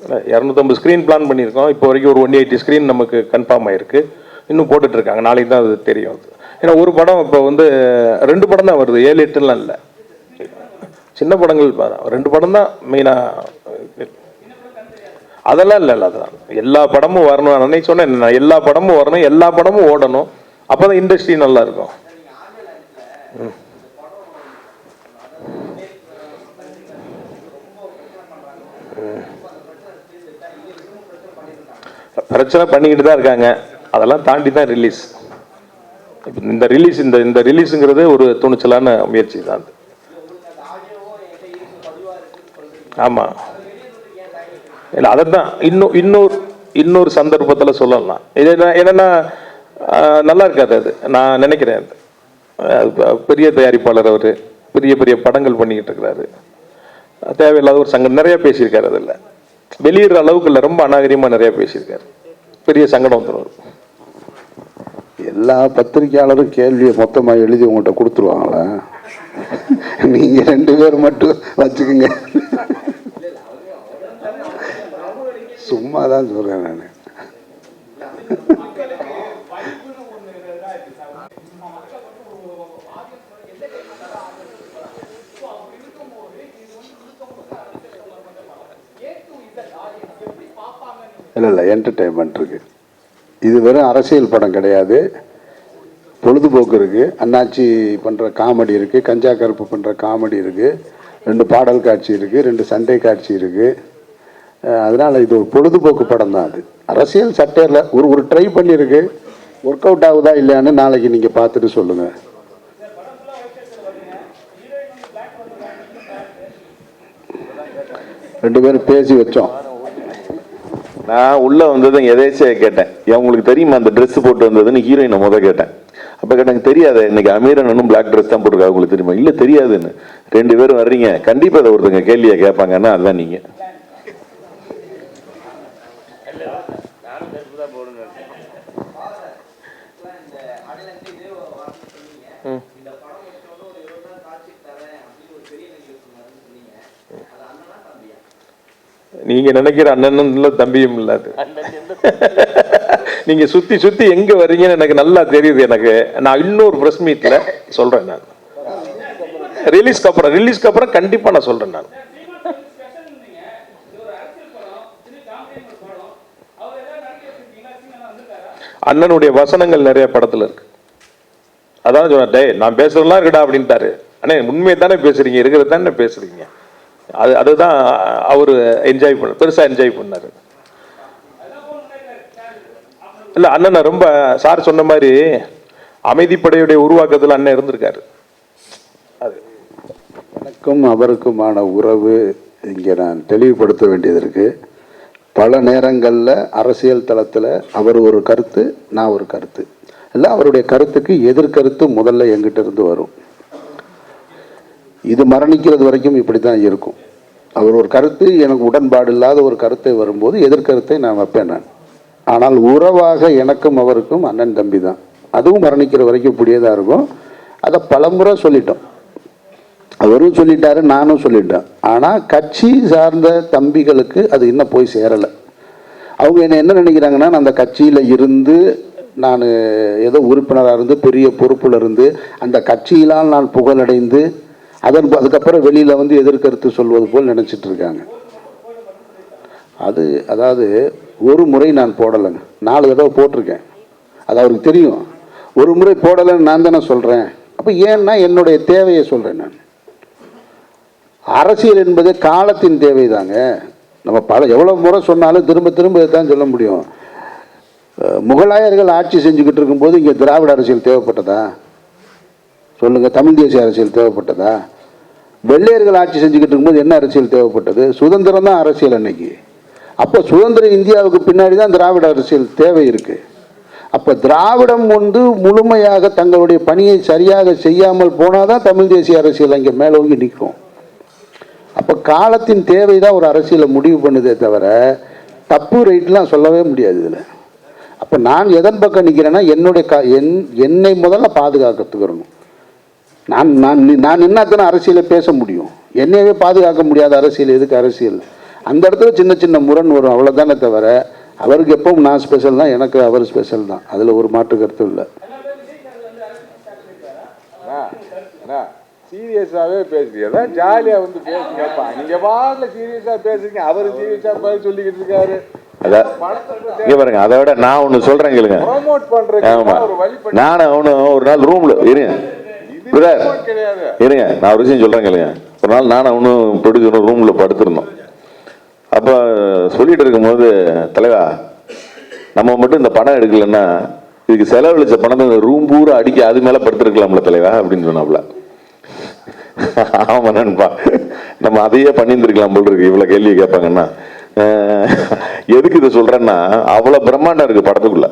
இல்லை, 250 ஸ்க்ரீன் பிளான் பண்ணியிருக்கோம். இப்போ வரைக்கும் ஒரு 180 ஸ்க்ரீன் நமக்கு கன்ஃபார்ம் ஆயிருக்கு. இன்னும் போட்டுட்டு இருக்காங்க, நாளைக்கு தான் அது தெரியும். ஏன்னா ஒரு படம் இப்போ வந்து 2 படம் தான் வருது, 7 8லாம் இல்லை. சின்ன படங்கள் 2 படம் தான் மெயினாக. அதெல்லாம் இல்லை, அதெல்லாம் எல்லா படமும் வரணும். நான் அன்னைக்கு சொன்னேன், எல்லா படமும் வரணும், எல்லா படமும் ஓடணும், அப்போ தான் இண்டஸ்ட்ரி நல்லா இருக்கும். பிரச்சனை பண்ணிக்கிட்டு தான் இருக்காங்க, அதெல்லாம் தாண்டி தான் ரிலீஸ். இந்த ரிலீஸ் இந்த ரிலீஸுங்கிறது ஒரு துணிச்சலான முயற்சி தான். ஆமாம், இல்லை அதைத்தான் இன்னொரு சந்தர்ப்பத்தில் சொல்லலாம். இது என்னன்னா நல்லா இருக்காது அது, நான் நினைக்கிறேன். பெரிய தயாரிப்பாளர் அவர், பெரிய பெரிய படங்கள் பண்ணிக்கிட்டு இருக்கிறாரு. தேவையில்லாத ஒரு சங்கம் நிறைய பேசியிருக்காரு. அதில் வெளியிடுற அளவுக்கு இல்லை, ரொம்ப அநாகரிகமாக நிறைய பேசியிருக்காரு. பெரிய சங்கடம் வந்துடும். எல்லா பத்திரிகையாளரும் கேள்வியை மொத்தமாக எழுதி உங்கள்கிட்ட கொடுத்துருவாங்களா? நீங்கள் 2 பேர் மட்டும் வச்சுக்கோங்க. சும்மா தான் சொல்கிறேன் நான். இல்லை என்டர்டெயின்மெண்ட் இருக்கு. இது வெறும் அரசியல் படம் கிடையாது, பொழுதுபோக்கு இருக்குது. அண்ணாச்சி பண்ணுற காமெடி இருக்குது, கஞ்சா கருப்பு பண்ணுற காமெடி இருக்குது, 2 பாடல் காட்சி இருக்குது, 2 சண்டை காட்சி இருக்குது. அதனால் இது ஒரு பொழுதுபோக்கு படம் தான். அது அரசியல் சட்டையில் ஒரு ட்ரை பண்ணியிருக்கு. ஒர்க் அவுட் ஆகுதா இல்லையான்னு நாளைக்கு நீங்கள் பார்த்துட்டு சொல்லுங்கள். ரெண்டு பேரும் பேசி வச்சோம். நான் உள்ள வந்ததும் எதேச்சியா கேட்டேன், உங்களுக்கு தெரியுமா அந்த ட்ரெஸ் போட்டு வந்ததுன்னு ஹீரோயினை கேட்டேன். அப்ப கேட்டாங்க, தெரியாது, இன்னைக்கு அமீரனும் பிளாக் ட்ரெஸ் தான் போட்டிருக்காங்க, உங்களுக்கு தெரியுமா? இல்ல தெரியாதுன்னு. 2 பேரும் வர்றீங்க, கண்டிப்பா அதை ஒருத்தங்க கேள்வியை கேட்பாங்கன்னா அதுதான் நீங்க. நீங்க நினைக்கிற அண்ணனும் இல்ல தம்பியும் இல்ல அது. நீங்க சுத்தி சுத்தி எங்க வர்றீங்கன்னு எனக்கு நல்லா தெரியுது. எனக்கு நான் இன்னொரு பிரஸ் மீட்ல சொல்றேன். நான் ரிலீஸ்க்கு அப்புறம் கண்டிப்பா நான் சொல்றேன். நான் அண்ணனுடைய வசனங்கள் நிறைய படத்துல இருக்கு. அதான் சொன்ன, டே நான் பேசுறதுலாம் இருக்குடா அப்படின்ட்டாரு. அண்ணே உண்மையை தானே பேசுறீங்க, இருக்கிறது தானே பேசுறீங்க. அதுதான் அவரு என்ஜாய் பண்ண, பெருசா என்ஜாய் பண்ணாரு. இல்ல அண்ணன் ரொம்ப சார் சொன்ன மாதிரி அமைதிப்படையுடைய உருவாக்கத்தில் அண்ணன் இருந்திருக்காரு. அது எனக்கும் அவருக்குமான உறவு இங்கே நான் தெளிவுபடுத்த வேண்டியது இருக்கு. பல நேரங்களில் அரசியல் தளத்தில் அவர் ஒரு கருத்து, நான் ஒரு கருத்து, இல்லை அவருடைய கருத்துக்கு எதிர்கருத்து முதல்ல எங்கிட்ட இருந்து வரும். இது மரணிக்கிறது வரைக்கும் இப்படி தான் இருக்கும். அவர் ஒரு கருத்து, எனக்கு உடன்பாடு இல்லாத ஒரு கருத்தை வரும்போது எதிர்கருத்தை நான் வைப்பேன் நான். ஆனால் உறவாக எனக்கும் அவருக்கும் அண்ணன் தம்பி தான். அதுவும் மரணிக்கிற வரைக்கும் இப்படியே தான் இருக்கும். அதை பலமுறை சொல்லிட்டோம், அவரும் சொல்லிட்டாரு, நானும் சொல்லிட்டேன். ஆனால் கட்சி சார்ந்த தம்பிகளுக்கு அது இன்னும் போய் சேரலை. அவங்க என்ன நினைக்கிறாங்கன்னா, அந்த கட்சியில் இருந்து நான் ஏதோ உறுப்பினராக இருந்து பெரிய பொறுப்பில் இருந்து அந்த கட்சியினால் நான் புகழடைந்து அதுக்கப்புறம் வெளியில் வந்து எதிர்கருத்து சொல்வது போல் நினச்சிட்டு இருக்காங்க. அதாவது ஒரு முறை நான் போடலைங்க, 4 தடவை போட்டிருக்கேன். அது அவருக்கு தெரியும். ஒரு முறை போடலைன்னு நான் தானே சொல்கிறேன். அப்போ ஏன்னா என்னுடைய தேவையை சொல்கிறேன் நான். அரசியல் என்பது காலத்தின் தேவை தாங்க. நம்ம எவ்வளோ முறை சொன்னாலும் திரும்ப திரும்ப தான் சொல்ல முடியும். முகலாயர்கள் ஆட்சி செஞ்சுக்கிட்டு இருக்கும்போது இங்கே திராவிட அரசியல் தேவைப்பட்டதா சொல்லுங்கள்? தமிழ் தேசிய அரசியல் தேவைப்பட்டதா? வெள்ளையர்கள் ஆட்சி செஞ்சுக்கிட்டு இருக்கும்போது என்ன அரசியல் தேவைப்பட்டது? சுதந்திரம் தான் அரசியல் அன்னைக்கு. அப்போ சுதந்திர இந்தியாவுக்கு பின்னாடி தான் திராவிட அரசியல் தேவை இருக்குது. அப்போ திராவிடம் முழுமையாக தங்களுடைய பணியை சரியாக செய்யாமல் போனால் தான் தமிழ் தேசிய அரசியல் அங்கே மேலோங்கி நிற்கும். அப்போ காலத்தின் தேவை தான் ஒரு அரசியலை முடிவு பண்ணுதே தவிர தப்பு ரைட்லாம் சொல்லவே முடியாது இதில். அப்போ நான் எதன் பக்கம் நிற்கிறேன்னா என்னை முதல்ல பாதுகாக்கிறதுக்கு நான் நான் என்னத்தானே அரசியலை பேச முடியும். என்னையவே பாதுகாக்க முடியாத அரசியல் எதுக்கு அரசியல்? அந்த இடத்துல சின்ன சின்ன முரண் வரும், அவ்வளோதானே தவிர அவருக்கு எப்பவும் நான் ஸ்பெஷல் தான், எனக்கு அவர் ஸ்பெஷல் தான். அதில் ஒரு மாற்று கருத்தும் இல்லை. சீரியஸாகவே பேசுறீங்க, ஜாலியாக வந்து பேசுங்கப்பா. நீங்கள் பாட்டில் சீரியஸாக பேசுறீங்க, அவர் சீரியஸாக பேச சொல்லிக்கிட்டு இருக்காரு. இங்க பாருங்க, அதை விட நான் ஒன்று சொல்றேன் கேளுங்க. நானும் அவனும் ஒரு நாள் ரூம்ல இருங்க, நான் ஒரு விஷயம் சொல்றேன் கேளுங்க. ஒரு நாள் நானும் அவனும் ப்ரொடியூசரும் ரூம்ல படுத்திருந்தோம். அப்ப சொல்லிட்டு இருக்கும்போது, தலைவா நம்ம மட்டும் இந்த படம் எடுக்கலன்னா இதுக்கு செலவழிச்ச பணத்தை ரூம் பூரா அடிக்க அது மேல படுத்திருக்கலாம்ல தலைவா அப்படின்னு சொன்னாப்ல. ஆமா நண்பா, நம்ம அதையே பண்ணியிருந்திருக்கலாம் போல் இருக்கு. இவ்வளவு கேள்வி கேட்பாங்கன்னா எதுக்கு இதை சொல்றேன்னா, அவ்வளவு பிரம்மாண்டம் இருக்கு படத்துக்குள்ள.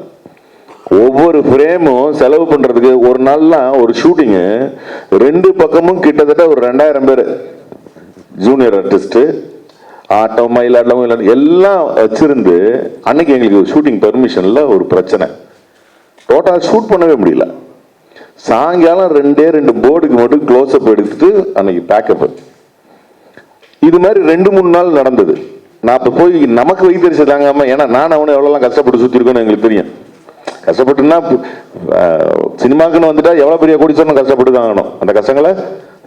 ஒவ்வொரு ஃப்ரேமும் செலவு பண்றதுக்கு ஒரு நாள்லாம் ஒரு ஷூட்டிங்கு 2 பக்கமும் கிட்டத்தட்ட ஒரு 2000 பேர் ஜூனியர் ஆர்டிஸ்ட், ஆட்டம் மயிலாட்டம் எல்லாம் வச்சிருந்து அன்னைக்கு எங்களுக்கு ஷூட்டிங் பெர்மிஷன்ல ஒரு பிரச்சனை. டோட்டல் ஷூட் பண்ணவே முடியல. சாயங்காலம் 2 போர்டுக்கு மட்டும் க்ளோஸ் அப் எடுத்துட்டு அன்னைக்கு பேக்கப். இது மாதிரி 2-3 நாள் நடந்தது. நான் இப்போ போய் நமக்கு வைத்தறிச்சு தாங்காம, ஏன்னா நான் அவனை எவ்வளோலாம் கஷ்டப்பட்டு சுற்றிருக்கோன்னு எங்களுக்கு தெரியும். கஷ்டப்பட்டுன்னா சினிமாக்குன்னு வந்துட்டா எவ்வளோ பெரிய கோடீஸ்வரன் கஷ்டப்பட்டு தான் ஆகணும். அந்த கஷ்டங்களை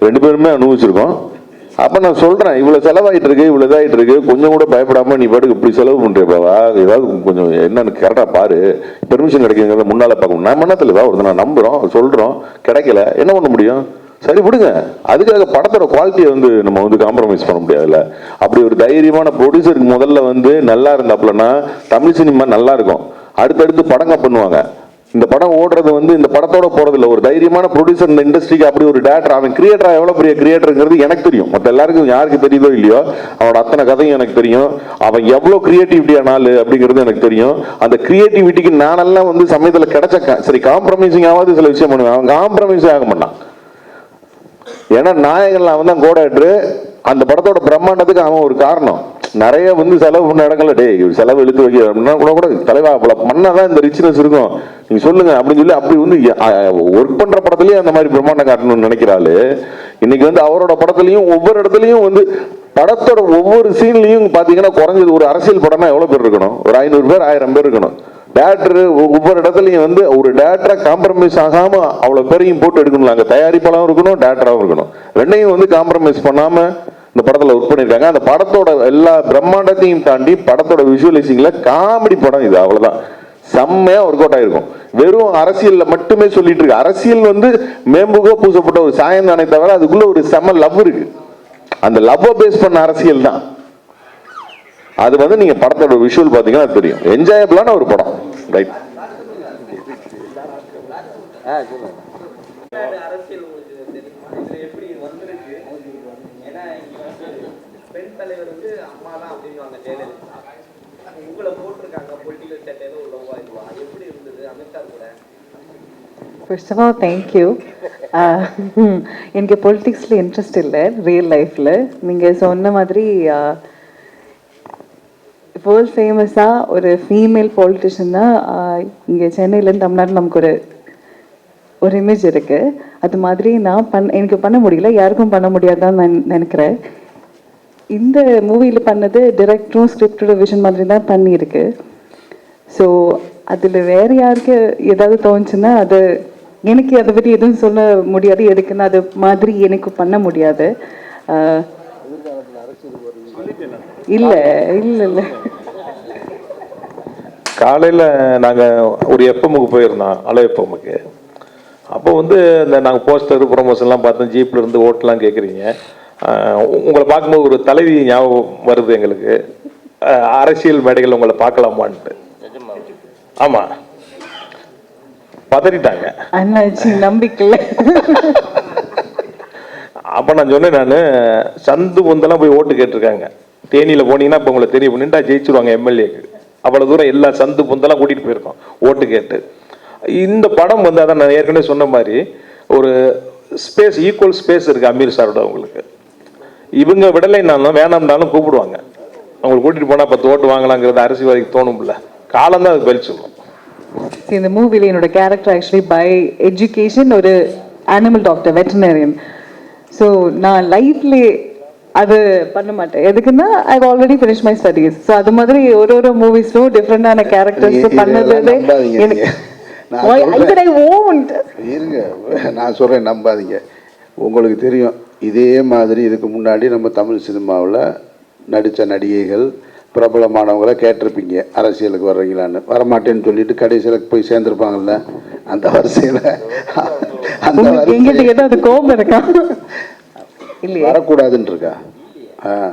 2 பேருமே அனுபவிச்சிருக்கோம். அப்போ நான் சொல்கிறேன், இவ்வளோ செலவாயிட்டு இருக்கு, இவ்வளோ இதாகிட்டு இருக்கு, கொஞ்சம் கூட பயப்படாமல் நீ பாட்டுக்கு இப்படி செலவு பண்ணுறேப்பாவா, ஏதாவது கொஞ்சம் என்னன்னு கரெக்டாக பாரு, பெர்மிஷன் கிடைக்குங்கிறத முன்னால் பார்க்கணும். நம்ம என்ன தெளிவா ஒரு நான் நம்புகிறோம், சொல்கிறோம், கிடைக்கல, என்ன பண்ண முடியும்? சரி விடுங்க. அதுக்காக படத்தோட குவாலிட்டியை நம்ம காம்ப்ரமைஸ் பண்ண முடியாதுல்ல. அப்படி ஒரு தைரியமான ப்ரொடியூசருக்கு முதல்ல நல்லா இருந்தாப்புலன்னா தமிழ் சினிமா நல்லா இருக்கும். அடுத்தடுத்து படங்க பண்ணுவாங்க. இந்த படம் ஓடுறது இந்த படத்தோட போறது இல்லை. ஒரு தைரியமான ப்ரொடியூசர் இந்த இண்டஸ்ட்ரிக்கு அப்படி ஒரு டேரக்டர், அவன் கிரியேட்டரா எவ்வளவு பெரிய கிரியேட்டருங்கிறது எனக்கு தெரியும். மற்ற எல்லாருக்கும் யாருக்கு தெரியுதோ இல்லையோ அவனோட அத்தனை கதையும் எனக்கு தெரியும். அவன் எவ்வளவு கிரியேட்டிவிட்டியான ஆளு அப்படிங்கிறது எனக்கு தெரியும். அந்த கிரியேட்டிவிட்டிக்கு நானெல்லாம் சமயத்தில் கிடைச்ச சரி காம்ப்ரமைசிங் ஆகாது சில விஷயம் பண்ணுவேன். அவன் காம்ப்ரமைஸே ஆக மாட்டான். ஏன்னா நாயகன் அவன் தான் கோடாக்டரு. அந்த படத்தோட பிரம்மாண்டத்துக்கு அவன் ஒரு காரணம். நிறைய செலவு பண்ண இடங்கள்ல டே செலவு இழுத்து வைக்க அப்படின்னா கூட தலைவா அவ்வளவு மண்ணாதான் இந்த ரிச்னஸ் இருக்கும், நீங்க சொல்லுங்க அப்படின்னு சொல்லி அப்படி ஒர்க் பண்ற படத்துலயும் அந்த மாதிரி பிரம்மாண்டம் காட்டணும்னு நினைக்கிறாள். இன்னைக்கு அவரோட படத்துலயும் ஒவ்வொரு இடத்துலயும் படத்தோட ஒவ்வொரு சீன்லையும் பார்த்தீங்கன்னா குறைஞ்சது ஒரு அரசியல் படம்னா எவ்வளோ பேர் இருக்கணும்? ஒரு 500 பேர் 1000 பேர் இருக்கணும். டேரக்டர் ஒவ்வொரு இடத்துலையும் வந்து ஒரு டேரக்டரை காம்ப்ரமைஸ் ஆகாம அவ்வளோ பேரையும் போட்டு எடுக்கணும். அங்கே தயாரிப்பாளரும் இருக்கணும், டேரக்டராகவும் இருக்கணும். ரெண்டையும் வந்து காம்ப்ரமைஸ் பண்ணாம இந்த படத்தில் ஒர்க் பண்ணியிருக்காங்க. அந்த படத்தோட எல்லா பிரம்மாண்டத்தையும் தாண்டி படத்தோட விஷுவலைசிங்ல காமெடி படம் இது, அவ்வளோதான். செம்மையா ஒர்க் அவுட் ஆயிருக்கும். வெறும் அரசியல்ல மட்டுமே சொல்லிட்டு இருக்கு. அரசியல் வந்து மேம்புக பூசப்பட்ட ஒரு சாயம் தானே தவிர அதுக்குள்ள ஒரு செம லவ் இருக்கு. அந்த லவ்வை பேஸ் பண்ண அரசியல் தான் அது. வந்து நீங்க படத்தோட விஷுவல் பாத்தீங்கன்னா தெரியும். என்ஜாயபிளான ஒரு படம். ரைட். பெண் தலைவர் வந்து அம்மா தான் அப்படின்வாங்க ஜெயலலிதா. உங்களை போட்டிருக்காங்க பொலிட்டிக்கல் செட்டையில உள்ளவா இதுவா எப்படி இருந்தது அமித்ஷா கூட? First of all thank you. எனக்கு பொலிட்டிக்ஸில் இன்ட்ரெஸ்ட் இல்லை ரியல் லைஃப்பில். நீங்கள் சொன்ன மாதிரி வேர்ல்ட் ஃபேமஸாக ஒரு ஃபீமேல் பொலிட்டிஷியன் தான் இங்கே சென்னையிலேருந்து தமிழ்நாட்டில் நமக்கு ஒரு இமேஜ் இருக்குது. அது மாதிரி எனக்கு பண்ண முடியல, யாருக்கும் பண்ண முடியாதான்னு நான் நினைக்கிறேன். இந்த மூவியில் பண்ணது டிரெக்டரும் ஸ்கிரிப்டோட விஷன் மாதிரி தான் பண்ணியிருக்கு. ஸோ அதில் வேறு யாருக்கு ஏதாவது தோணுச்சுன்னா அது எனக்கு அதை பற்றி எதுவும் சொல்ல முடியாது. எதுக்குன்னா அது மாதிரி எனக்கு பண்ண முடியாது. இல்லை இல்லை இல்லை காலையில் நாங்கள் ஒரு எஃப்எம்முக்கு போயிருந்தோம், அலோ எஃப்எம்முக்கு. அப்போ வந்து இந்த நாங்கள் போஸ்டர் ப்ரொமோஷன்லாம் பார்த்தோம். ஜீப்பில் இருந்து ஓட்டெலாம் கேட்குறீங்க. உங்களை பார்க்கும்போது ஒரு தலைவி ஞாபகம் வருது எங்களுக்கு. அரசியல் மேடைகள் உங்களை பார்க்கலாமான்ட்டு. ஆமாம், பதறிட்டாங்க. அண்ணாச்சி நம்பிக்கை. அப்போ நான் சொன்னேன், நான் சந்து பொந்தெல்லாம் போய் ஓட்டு கேட்டிருக்காங்க. தேனியில் போனீங்கன்னா இப்போ உங்களை தெரியும், நின்றா ஜெயிச்சிருவாங்க எம்எல்ஏக்கு. அவ்வளோ தூரம் எல்லா சந்து பொந்தெல்லாம் கூட்டிகிட்டு போயிருக்கோம் ஓட்டு கேட்டு. இந்த படம் வந்து அதான் நான் ஏற்கனவே சொன்ன மாதிரி ஒரு ஸ்பேஸ், ஈக்குவல் ஸ்பேஸ் இருக்குது அமீர் சாரோட. அவங்களுக்கு இவங்க விடலைன்னாலும் வேணாம்னாலும் கூப்பிடுவாங்க. அவங்களை கூட்டிகிட்டு போனால் 10 ஓட்டு வாங்கலாங்கிறது அரசியல்வாதிக்கு தோணும்ல. காலம் தான் அது பதில் சொல்லும். இந்த மூவியில் என்னோட கேரக்டர் ஆக்சுவலி பை எஜுகேஷன் ஒரு அனிமல் டாக்டர், வெட்டனரியன். ஸோ நான் லைஃப்லேயே அது பண்ண மாட்டேன். எதுக்குன்னா I already finish my studies. So அது மாதிரி ஒரு மூவிஸ்லும் டிஃப்ரெண்டான கேரக்டர்ஸ் பண்ணது எனக்கு. இருங்க, நான் சொல்கிறேன், நம்பாதீங்க. உங்களுக்கு தெரியும், இதே மாதிரி இதுக்கு முன்னாடி நம்ம தமிழ் சினிமாவில் நடித்த நடிகைகள் பிரபலமானவங்கள கேட்டிருப்பீங்க, அரசியலுக்கு வர்றீங்களான்னு. வரமாட்டேன்னு சொல்லிட்டு கடைசியில் போய் சேர்ந்துருப்பாங்கல்ல. அந்த வரிசையில் ஏதாவது கோபம் இருக்கா? வரக்கூடாதுன்னு இருக்கா?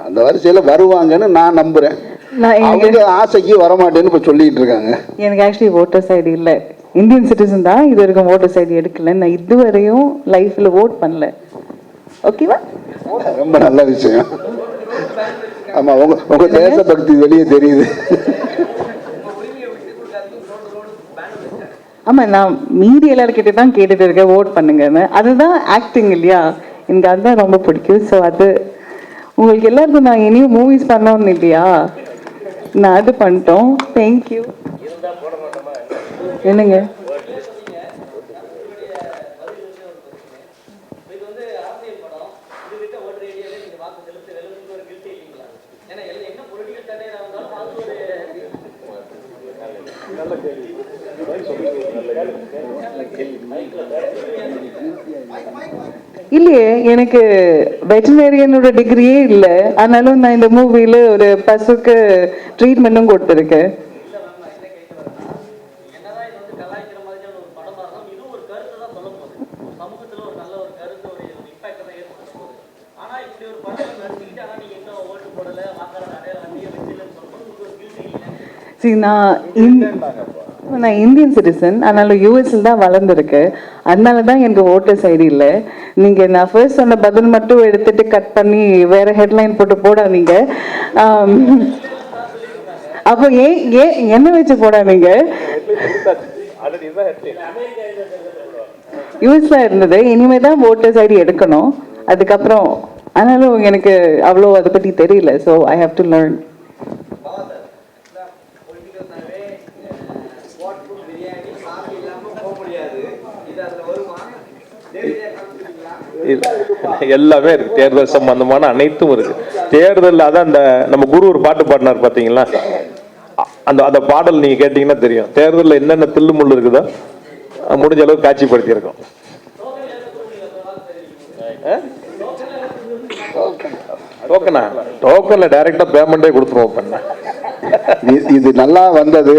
அந்த வரிசையில் வருவாங்கன்னு நான் நம்புகிறேன். அவங்க ஆசைக்கு வரமாட்டேன்னு இப்போ சொல்லிட்டு இருக்காங்க. எனக்கு ஆக்சுவலி ஓட்டர்ஸ் ஐடி இல்லை, இந்தியன் சிட்டிசன் தான். இது வரைக்கும் ஓட்டர்ஸ் ஐடி எடுக்கல. நான் இதுவரையும் லைஃப்பில் ஓட் பண்ணல. ஓகேவா? ரொம்ப நல்ல விஷயம். ஆமாம், உங்க தேசபக்தி வெளியே தெரியுது. ஆமாம், நான் மீதி எல்லாருக்கிட்ட தான் கேட்டுட்டு இருக்கேன் ஓட் பண்ணுங்கன்னு. அதுதான் ஆக்டிங் இல்லையா? எனக்கு அதுதான் ரொம்ப பிடிக்கும். ஸோ அது உங்களுக்கு எல்லாருக்கும் நான் இனியும் மூவிஸ் பண்ணோன்னு இல்லையா, நான் அது பண்ணிட்டோம். தேங்க்யூ. என்னங்க இல்லையே, எனக்கு வெட்டனரியனோட டிகிரியே இல்லை. ஆனாலும் நான் இந்த மூவில ஒரு பசுக்கு ட்ரீட்மெண்ட்டும் கொடுத்துருக்கேன். நான் இந்தியன் சிட்டிசன், ஆனாலும் யூஎஸ்ல தான் வளர்ந்துருக்கு. அதனால தான் எனக்கு ஓட்டர்ஸ் ஐடி இல்லை. நீங்கள் நான் ஃபர்ஸ்ட் சொன்ன பதில் மட்டும் எடுத்துட்டு கட் பண்ணி வேற ஹெட்லைன் போட்டு போடாதீங்க. அப்போ ஏன் என்ன வச்சு போடாதீங்க? யூஎஸ்ல இருந்தது, இனிமே தான் ஓட்டர்ஸ் ஐடி எடுக்கணும். அதுக்கப்புறம் ஆனாலும் எனக்கு அவ்வளோ அதை பற்றி தெரியல. So I have to learn. எல்லாமே இருக்கு. தேர்தல் சம்பந்தமான அனைத்தும் இருக்கு. தேர்தல் அதான் அந்த நம்ம குரு ஒரு பாட்டு பாடினார் பார்த்தீங்களா, அந்த அந்த பாடல் நீங்க கேட்டீங்கன்னா தெரியும். தேர்தலில் என்னென்ன தில்லு முள்ளு இருக்குதோ முடிஞ்ச அளவுக்கு காட்சிப்படுத்தி இருக்கோம். டோக்கனா டோக்கன்ல டைரக்டா பேமெண்டே கொடுத்துருவோம் பண்ண. இது நல்லா வந்தது.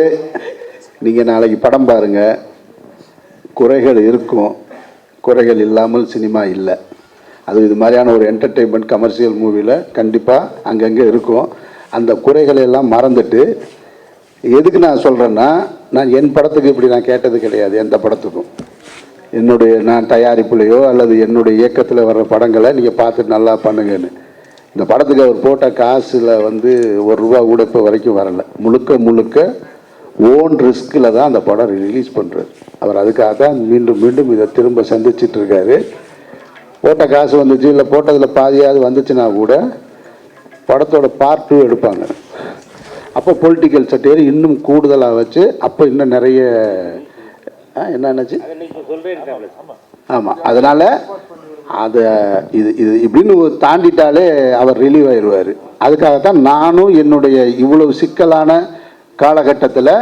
நீங்க நாளைக்கு படம் பாருங்க. குறைகள் இருக்கும், குறைகள் இல்லாமல் சினிமா இல்லை. அது இது மாதிரியான ஒரு என்டர்டெயின்மெண்ட் கமர்ஷியல் மூவியில் கண்டிப்பாக அங்கங்கே இருக்கும். அந்த குறைகளை எல்லாம் மறந்துட்டு, எதுக்கு நான் சொல்கிறேன்னா, நான் என் படத்துக்கு இப்படி நான் கேட்டது கிடையாது. எந்த படத்துக்கும் நான் தயாரிப்புலையோ அல்லது என்னுடைய இயக்கத்தில் வர்ற படங்களை நீங்கள் பார்த்துட்டு நல்லா பண்ணுங்கன்னு. இந்த படத்துக்கு அவர் போட்ட காசில் ₹1 கூட இப்போ வரைக்கும் வரலை. முழுக்க முழுக்க ஓன் ரிஸ்கில் தான் அந்த படம் ரிலீஸ் பண்ணுறாரு. அவர் அதுக்காக தான் மீண்டும் மீண்டும் இதை திரும்ப சந்திச்சிட்டு இருக்காரு. போட்ட காசு வந்துச்சு, இல்லை போட்டதில் பாதியாவது வந்துச்சுன்னா கூட படத்தோட பார்ட் 2 எடுப்பாங்க. அப்போ பொலிட்டிக்கல் சட்டையர் இன்னும் கூடுதலாக வச்சு, அப்போ இன்னும் நிறைய என்னாச்சு. ஆமாம், அதனால் அதை இது இது இப்படின்னு தாண்டிட்டாலே அவர் ரிலீவ் ஆயிடுவார். அதுக்காகத்தான் நானும் என்னுடைய இவ்வளவு சிக்கலான காலகட்டத்தில்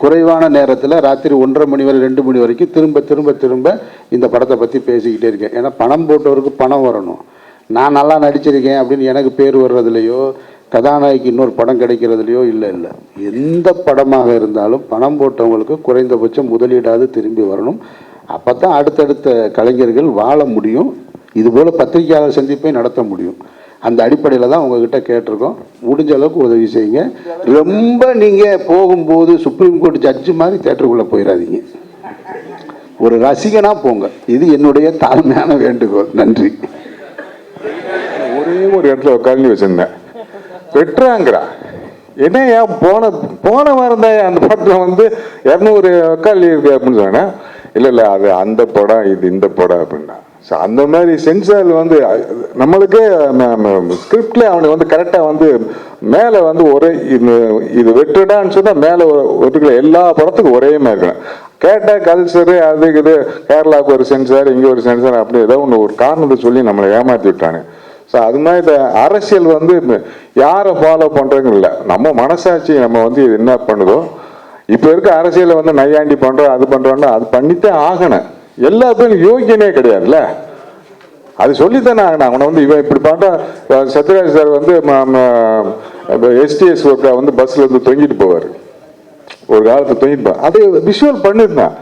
குறைவான நேரத்தில் ராத்திரி 1:30 மணி வரை 2 மணி வரைக்கும் திரும்ப திரும்ப திரும்ப இந்த படத்தை பற்றி பேசிக்கிட்டே இருக்கேன். ஏன்னா பணம் போட்டவருக்கு பணம் வரணும். நான் நல்லா நடிச்சிருக்கேன் அப்படின்னு எனக்கு பேர் வர்றதுலையோ, கதாநாயகி இன்னொரு படம் கிடைக்கிறதுலையோ இல்லை. எந்த படமாக இருந்தாலும் பணம் போட்டவங்களுக்கு குறைந்தபட்சம் முதலீடாவது திரும்பி வரணும். அப்போ தான் அடுத்தடுத்த கலைஞர்கள் வாழ முடியும். இதுபோல் பத்திரிகையாளர் சந்திப்பை நடத்த முடியும். அந்த அடிப்படையில் தான் உங்ககிட்ட கேட்டிருக்கோம். முடிஞ்ச அளவுக்கு உதவி செய்யுங்க. ரொம்ப நீங்கள் போகும்போது சுப்ரீம் கோர்ட் ஜட்ஜு மாதிரி தேட்டருக்குள்ளே போயிடாதீங்க. ஒரு ரசிகனாக போங்க. இது என்னுடைய தாழ்மையான வேண்டுகோள். நன்றி. ஒரே ஒரு இடத்துல உட்காந்து வச்சிருந்தேன், வெட்டுறாங்கிறா. என்ன ஏன் போன வாரம் தான் அந்த படத்தில் 200 உட்காந்து இருக்கு அப்படின்னு சொன்னேன். இல்லை அது அந்த படம், இது இந்த படம் அப்படின்னா. ஸோ அந்த மாதிரி சென்சார் நம்மளுக்கே ஸ்கிரிப்ட்ல அவனுக்கு கரெக்டாக மேலே ஒரே இது வெட்டுடான்னு சொன்னால் மேலே ஒத்துக்கல. எல்லா படத்துக்கும் ஒரே மாதிரி இருக்கணும். கேட்டால் கல்ச்சரு அது இது, கேரளாவுக்கு ஒரு சென்சார், இங்கே ஒரு சென்சார், அப்படி ஏதோ ஒரு காரணத்தை சொல்லி நம்மளை ஏமாற்றி விட்டாங்க. ஸோ அது மாதிரி இந்த அரசியல் யாரை ஃபாலோ பண்ணுறதுன்னு இல்லை, நம்ம மனசாட்சி நம்ம இது என்ன பண்ணுதோ. இப்போ இருக்க அரசியலை நையாண்டி பண்ணுறோம், அது பண்ணுறோன்னா அது பண்ணித்தான் ஆகணும். எல்லாத்துக்கும் யோகியனே கிடையாதுல்ல, அது சொல்லித்தானே ஆகணும். அவனை இவன் இப்படி பண்ணுறான். சத்யராஜ் சார் எஸ்டிஎஸ் ஒர்க்கை பஸ்ஸில் தொங்கிட்டு போவார். ஒரு காலத்தில் தொங்கிட்டு போவார். அது விஷுவல் பண்ணியிருந்தான்.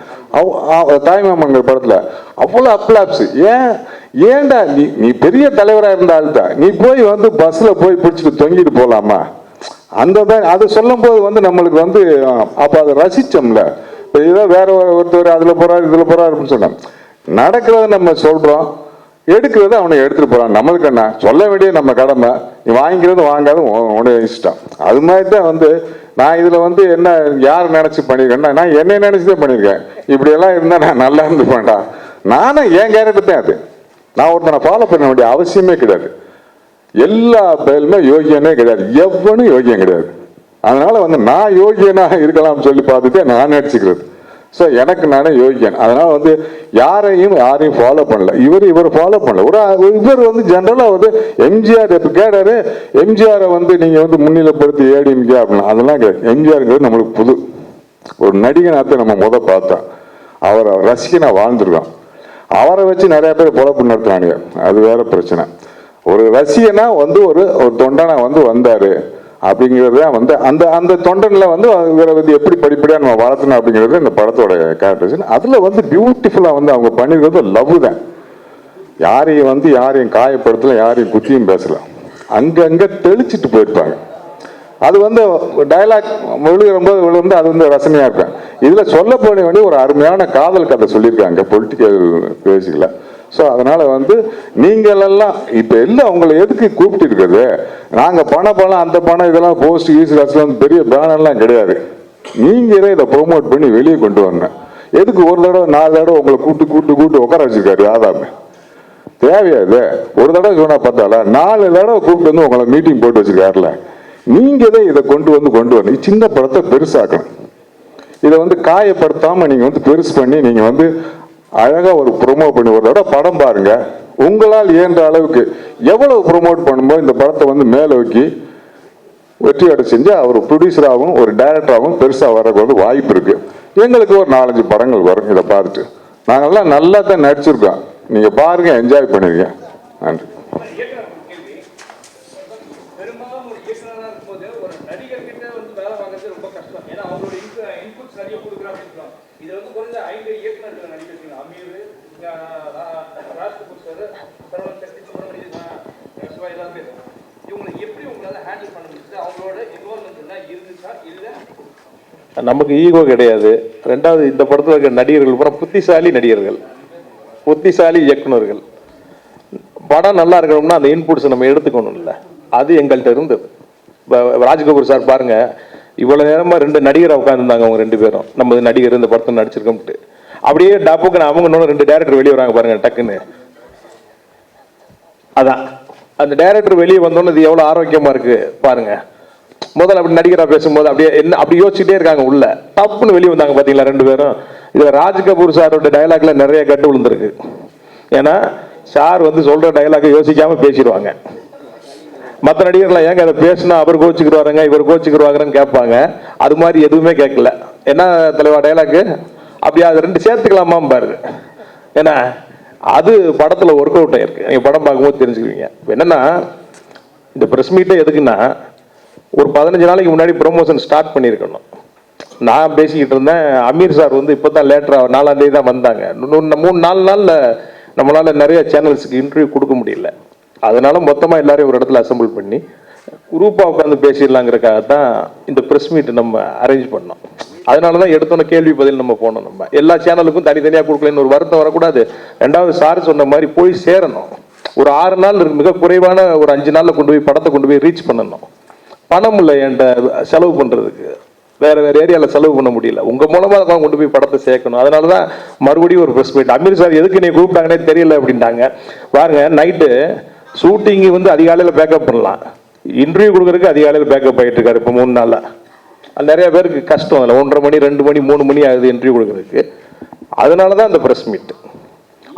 தாய்மாமங்கள் படத்தில் அவ்வளோ அப்ளாப்ஸ். ஏன்டா நீ பெரிய தலைவராக இருந்தால்தான் நீ போய் பஸ்ஸில் போய் பிடிச்சிட்டு தொங்கிட்டு போகலாமா? அது சொல்லும் போது நம்மளுக்கு அப்போ அதை ரசிச்சோம்ல. இப்போ ஏதோ வேற ஒருத்தர் அதில் போறாரு இதில் போறாரு அப்படின்னு சொன்னோம். நடக்கிறத நம்ம சொல்றோம், எடுக்கிறத அவனை எடுத்துட்டு போறான். நம்மளுக்கு என்ன சொல்ல வேண்டிய நம்ம கடமை. நீ வாங்கிக்கிறது வாங்காத உனக்கு இஷ்டம். அது மாதிரி தான் நான் இதில் என்ன யார் நினச்சி பண்ணியிருக்கேன்னா, நான் என்னை நினச்சிதான் பண்ணியிருக்கேன். இப்படியெல்லாம் இருந்தால் நான் நல்லா இருந்துப்பேன்டா. நானும் என் கேரக்டர் தான் அது. நான் ஒருத்தனை ஃபாலோ பண்ண வேண்டிய அவசியமே கிடையாது. எல்லா பேருமே யோகியனே கிடையாது, எவனும் யோகியம் கிடையாது. அதனால நான் யோகியனாக இருக்கலாம்னு சொல்லி பார்த்துட்டு நான் நடிச்சுக்கிறது. ஸோ எனக்கு நானே யோகியன். அதனால யாரையும் ஃபாலோ பண்ணல. இவர் ஃபாலோ பண்ணல. இவர் ஜென்ரலாக எம்ஜிஆர் இப்போ கேட்டாரு, எம்ஜிஆரை நீங்கள் முன்னிலைப்படுத்தி ஏடிஎம்கே அப்படின்னா அதெல்லாம் கிடையாது. எம்ஜிஆருங்கிறது நம்மளுக்கு புது ஒரு நடிகனாக நம்ம பார்த்தோம். அவரை ரசிகனா வாழ்ந்துருக்கோம். அவரை வச்சு நிறைய பேர் பொழப்பு நடத்துறானுங்க, அது வேற பிரச்சனை. ஒரு ரசிகனா ஒரு தொண்டனா வந்தாரு அப்படிங்கிறத அந்த அந்த தொண்டன்ல இவரை எப்படி படிப்படியாக நம்ம வளர்த்தணும் அப்படிங்கிறது இந்த படத்தோட கேரக்டர்ஸ். அதுல பியூட்டிஃபுல்லா அவங்க பண்ணிருக்கிறது லவ் தான். யாரையும் காயப்படுத்தல, யாரையும் குத்தியும் பேசலாம். அங்கங்க தெளிச்சிட்டு போயிருப்பாங்க. அது டயலாக் விழுகும்போது அது ரசனையா இருக்கும். இதுல சொல்ல போன வேண்டிய ஒரு அருமையான காதல் கதை சொல்லியிருக்காங்க பொலிட்டிக்கல் பேசிக்கல. ஸோ அதனால நீங்களெல்லாம் இப்போ எல்லாம் உங்களை எதுக்கு கூப்பிட்டு இருக்குது? நாங்கள் பணம் அந்த பணம் இதெல்லாம் போஸ்ட் ஈஸ்ட் பெரிய பேனர்லாம் கிடையாது. நீங்களே இதை ப்ரொமோட் பண்ணி வெளியே கொண்டு வரணும். எதுக்கு ஒரு தடவை 4 தடவை உங்களை கூட்டு உட்கார வச்சிருக்காரு ஆதாம? தேவையா இது? ஒரு தடவை சொன்னா பார்த்தால 4 தடவை கூப்பிட்டு உங்களை மீட்டிங் போட்டு வச்சிருக்காருல. நீங்களே இதை கொண்டு வரணும். சின்ன படத்தை பெருசாக்கணும். இதை காயப்படுத்தாம நீங்க பெருசு பண்ணி நீங்க அழகா ஒரு ப்ரொமோ பண்ணி ஒரு தடவை படம் பாருங்க. உங்களால் இயன்ற அளவுக்கு எவ்வளவு ப்ரொமோட் பண்ணும்போது இந்த படத்தை வந்து மேலே வைக்கி வெற்றி அடை செஞ்சு அவர் ப்ரொடியூசராகவும் ஒரு டைரக்டராகவும் பெருசாக வரக்கு வந்து வாய்ப்பு இருக்கு. எங்களுக்கு ஒரு 4-5 படங்கள் வரும். இதை பார்த்துட்டு நாங்கள்லாம் நல்லா தான் நடிச்சிருக்கோம். நீங்க பாருங்க, என்ஜாய் பண்ணுவீங்க. நன்றி. நமக்கு ஈகோ கிடையாது. ரெண்டாவது, இந்த படத்தில் இருக்கிற நடிகர்கள் பூரா புத்திசாலி நடிகர்கள், புத்திசாலி இயக்குனர்கள். படம் நல்லா இருக்கணும்னா அந்த இன்புட்ஸ் நம்ம எடுத்துக்கணும் இல்லை, அது எங்கள்கிட்ட இருந்தது. ராஜ்கபூர் சார் பாருங்க, இவ்வளவு நேரமா 2 நடிகரை உட்காந்துருந்தாங்க. அவங்க 2 பேரும் நம்ம நடிகர் இந்த படத்தை நடிச்சிருக்கோம்ட்டு அப்படியே டப்புக்கு அவங்க 2 டைரக்டர் வெளியே வராங்க பாருங்க டக்குன்னு. அதான் அந்த டைரக்டர் வெளியே வந்தோன்னு இது எவ்வளவு ஆரோக்கியமா இருக்கு பாருங்க. முதல்ல அப்படி நடிகரா பேசும்போது அப்படியே என்ன அப்படி யோசிச்சுட்டே இருக்காங்க, உள்ள டப்புன்னு வெளியே வந்தாங்க பாத்தீங்களா 2 பேரும். இதுல ராஜ்கபூர் சாரோட டயலாக்ல நிறைய கட்டு விழுந்திருக்கு. ஏன்னா சார் வந்து சொல்ற டயலாக் யோசிக்காம பேசிடுவாங்க. மற்ற நடிகர்லாம் ஏங்க அதை பேசினா அவர் கோச்சுக்குருவாருங்க இவர் கோச்சுக்குருவாங்கன்னு கேட்பாங்க. அது மாதிரி எதுவுமே கேட்கல. என்ன தலைவா டயலாக்கு அப்படி அது 2 சேர்த்துக்கலாமா பாரு. ஏன்னா அது படத்துல ஒர்க் அவுட் ஆயிருக்கு. நீங்க படம் பார்க்கும்போது தெரிஞ்சுக்குவீங்க. என்னன்னா இந்த பிரஸ் மீட்டே எதுக்குன்னா, ஒரு 15 நாளைக்கு முன்னாடி ப்ரொமோஷன் ஸ்டார்ட் பண்ணியிருக்கணும். நான் பேசிக்கிட்டு இருந்தேன். அமீர் சார் வந்து இப்போ தான் லேட்டரா 4ஆம் தேதி தான் வந்தாங்க. 3-4 நாளில் நம்மளால நிறைய சேனல்ஸுக்கு இன்டர்வியூ கொடுக்க முடியல. அதனால மொத்தமாக எல்லாரையும் ஒரு இடத்துல அசம்பிள் பண்ணி குரூப்பாக உட்காந்து பேசிடலாங்கிறக்காக தான் இந்த ப்ரெஸ் மீட் நம்ம அரேஞ்ச் பண்ணோம். அதனால தான் எடுத்தோன்னே கேள்வி பதில் நம்ம போனோம். நம்ம எல்லா சேனலுக்கும் தனித்தனியாக கொடுக்கலன்னு ஒரு வருத்தம் வரக்கூடாது. ரெண்டாவது சார் சொன்ன மாதிரி போய் சேரணும். ஒரு 6 நாள் மிக குறைவான ஒரு 5 நாளில் கொண்டு போய் படத்தை கொண்டு போய் ரீச் பண்ணணும். பணம் இல்லை என்கிட்ட செலவு பண்ணுறதுக்கு, வேற ஏரியாவில் செலவு பண்ண முடியல. உங்கள் மூலமாக கொண்டு போய் படத்தை சேர்க்கணும். அதனால தான் மறுபடியும் ஒரு ப்ரெஸ் மீட். அமீர் சார் எதுக்கு நீ கூப்பிட்டாங்கன்னே தெரியல அப்படின்ட்டாங்க. பாருங்க, நைட்டு ஷூட்டிங்கு வந்து அதிகாலையில் பேக்கப் பண்ணலாம், இன்டர்வியூ கொடுக்குறதுக்கு அதிகாலையில் பேக்கப் ஆகிட்டு இருக்காரு. இப்போ 3 நாளில் அது நிறைய பேருக்கு கஷ்டம். அதில் 1:30 மணி 2 மணி 3 மணி ஆகுது இன்டர்வியூ கொடுக்குறதுக்கு. அதனால தான் அந்த ப்ரெஸ் மீட்.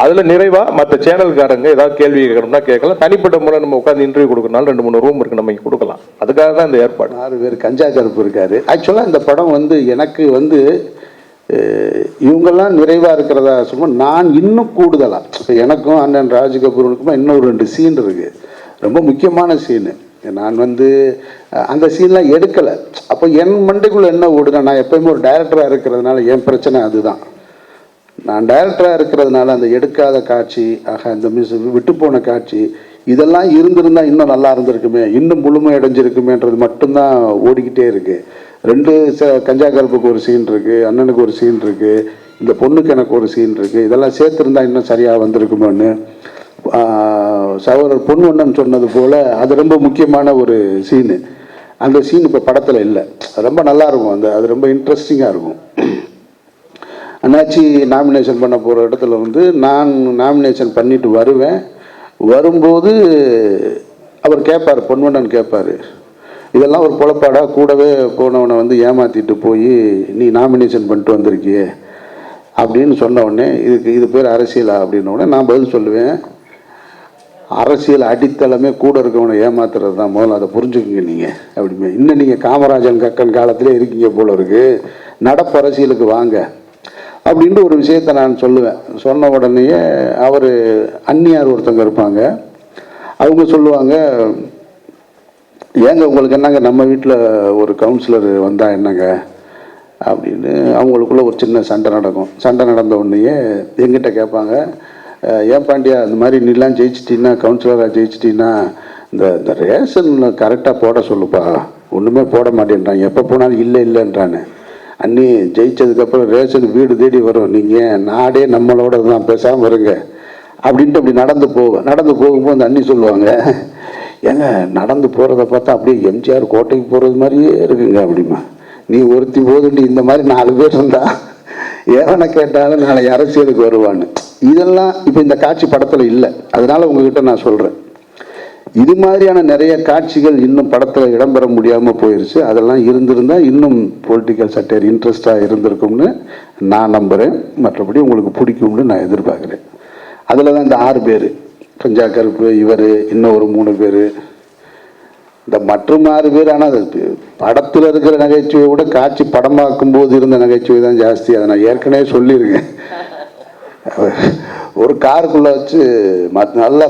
அதில் நிறைவாக மற்ற சேனல்காரங்க ஏதாவது கேள்வி கேட்கணும்னா கேட்கலாம். தனிப்பட்ட முறை நம்ம உட்காந்து இன்டர்வியூ கொடுக்கறனால 2-3 ரூம் இருக்கு, நம்ம கொடுக்கலாம். அதுக்காக தான் இந்த ஏற்பாடு. 6 பேர் கஞ்சா கருப்பு இருக்காரு. ஆக்சுவலாக இந்த படம் வந்து எனக்கு வந்து இவங்கெல்லாம் நிறைவாக இருக்கிறதா சொல்லுவோம். நான் இன்னும் கூடுதலாக இப்போ எனக்கும் அண்ணன் ராஜ்கபூருக்குமா இன்னும் 2 சீன் இருக்குது, ரொம்ப முக்கியமான சீனு. நான் வந்து அந்த சீன்லாம் எடுக்கலை. அப்போ என் மண்டைக்குள்ளே என்ன ஓடுனா, நான் எப்போயுமே ஒரு டைரக்டராக இருக்கிறதுனால என் பிரச்சனை அதுதான். நான் டைரக்டராக இருக்கிறதுனால அந்த எடுக்காத காட்சி, இந்த விட்டு போன காட்சி, இதெல்லாம் இருந்திருந்தால் இன்னும் நல்லா இருந்திருக்குமே, இன்னும் முழுமை அடைஞ்சிருக்குமேன்றது மட்டும்தான் ஓடிக்கிட்டே இருக்குது. 2 கஞ்சா கருப்புக்கு ஒரு சீன் இருக்குது, அண்ணனுக்கு ஒரு சீன் இருக்குது, இந்த பொண்ணுக்கு எனக்கு ஒரு சீன் இருக்குது. இதெல்லாம் சேர்த்துருந்தா இன்னும் சரியாக வந்திருக்குமோன்னு சகோதரர் பொன்வண்ணன் சொன்னது போல் அது ரொம்ப முக்கியமான ஒரு சீனு. அந்த சீன் இப்போ படத்தில் இல்லை. ரொம்ப நல்லாயிருக்கும். அது ரொம்ப இன்ட்ரெஸ்டிங்காக இருக்கும். அண்ணாச்சி நாமினேஷன் பண்ண போகிற இடத்துல வந்து நான் நாமினேஷன் பண்ணிட்டு வரும்போது அவர் கேட்பார், பொன்வண்ணன் கேட்பார், இதெல்லாம் ஒரு குழப்பாடா, கூடவே போனவனை வந்து ஏமாற்றிட்டு போய் நீ நாமினேஷன் பண்ணிட்டு வந்திருக்கியே அப்படின்னு சொன்ன உடனே இது பேர் அரசியலா அப்படின்ன உடனே நான் பதில் சொல்லுவேன், அரசியல் அடித்தளமே கூட இருக்கவனை ஏமாத்துறது தான், முதல்ல அதை புரிஞ்சுக்குங்க நீங்கள் அப்படிமே. இன்னும் நீங்கள் காமராஜன் கக்கன் காலத்திலே இருக்கீங்க போல இருக்கு, நடப்பு அரசியலுக்கு வாங்க அப்படின்ட்டு ஒரு விஷயத்தை நான் சொல்லுவேன். சொன்ன உடனேயே அவர் அந்நியார் ஒருத்தங்க இருப்பாங்க, அவங்க சொல்லுவாங்க, ஏங்க உங்களுக்கு என்னங்க நம்ம வீட்டில் ஒரு கவுன்சிலர் வந்தால் என்னங்க அப்படின்னு. அவங்களுக்குள்ள ஒரு சின்ன சண்டை நடக்கும். சண்டை நடந்த உடனேயே எங்கிட்ட கேட்பாங்க, ஏன் பாண்டியா இந்த மாதிரி நீலாம் ஜெயிச்சிட்டின்னா, கவுன்சிலராக ஜெயிச்சிட்டின்னா இந்த ரேஷன் கரெக்டாக போட சொல்லுப்பா, ஒன்றுமே போட மாட்டேன்றான், எப்போ போனாலும் இல்லைன்றானு. அண்ணி ஜெயிச்சதுக்கப்புறம் ரேஷன் வீடு தேடி வரும், நீங்கள் நாடே நம்மளோட தான், பேசாமல் வருங்க அப்படின்ட்டு அப்படி நடந்து போகும்போது அந்த அண்ணி சொல்லுவாங்க, ஏங்க நடந்து போகிறத பார்த்தா அப்படியே எம்ஜிஆர் கோட்டைக்கு போகிறது மாதிரியே இருக்குங்க அப்படிமா. நீ ஒருத்தி போதுண்டு இந்த மாதிரி 4 பேர் இருந்தா எவனை கேட்டாலும் நாளை அரசியலுக்கு வருவான்னு. இதெல்லாம் இப்போ இந்த காட்சி படத்தில் இல்லை. அதனால உங்ககிட்ட நான் சொல்கிறேன், இது மாதிரியான நிறைய காட்சிகள் இன்னும் படத்தில் இடம்பெற முடியாமல் போயிடுச்சு. அதெல்லாம் இருந்திருந்தால் இன்னும் பொலிட்டிக்கல் சட்டையர் இன்ட்ரெஸ்டாக இருந்திருக்கும்னு நான் நம்புகிறேன். மற்றபடி உங்களுக்கு பிடிக்கும்னு நான் எதிர்பார்க்குறேன். அதில் தான் இந்த 6 பேர் கஞ்சா கருப்பு, இவர், இன்னும் ஒரு 3 பேர், இந்த மற்றும் 6 பேர். ஆனால் அது படத்தில் இருக்கிற நகைச்சுவையை விட காட்சி படமாக்கும் போது இருந்த நகைச்சுவை தான் ஜாஸ்தி. அதை நான் ஏற்கனவே சொல்லியிருக்கேன். ஒரு காருக்குள்ளே வச்சு நல்லா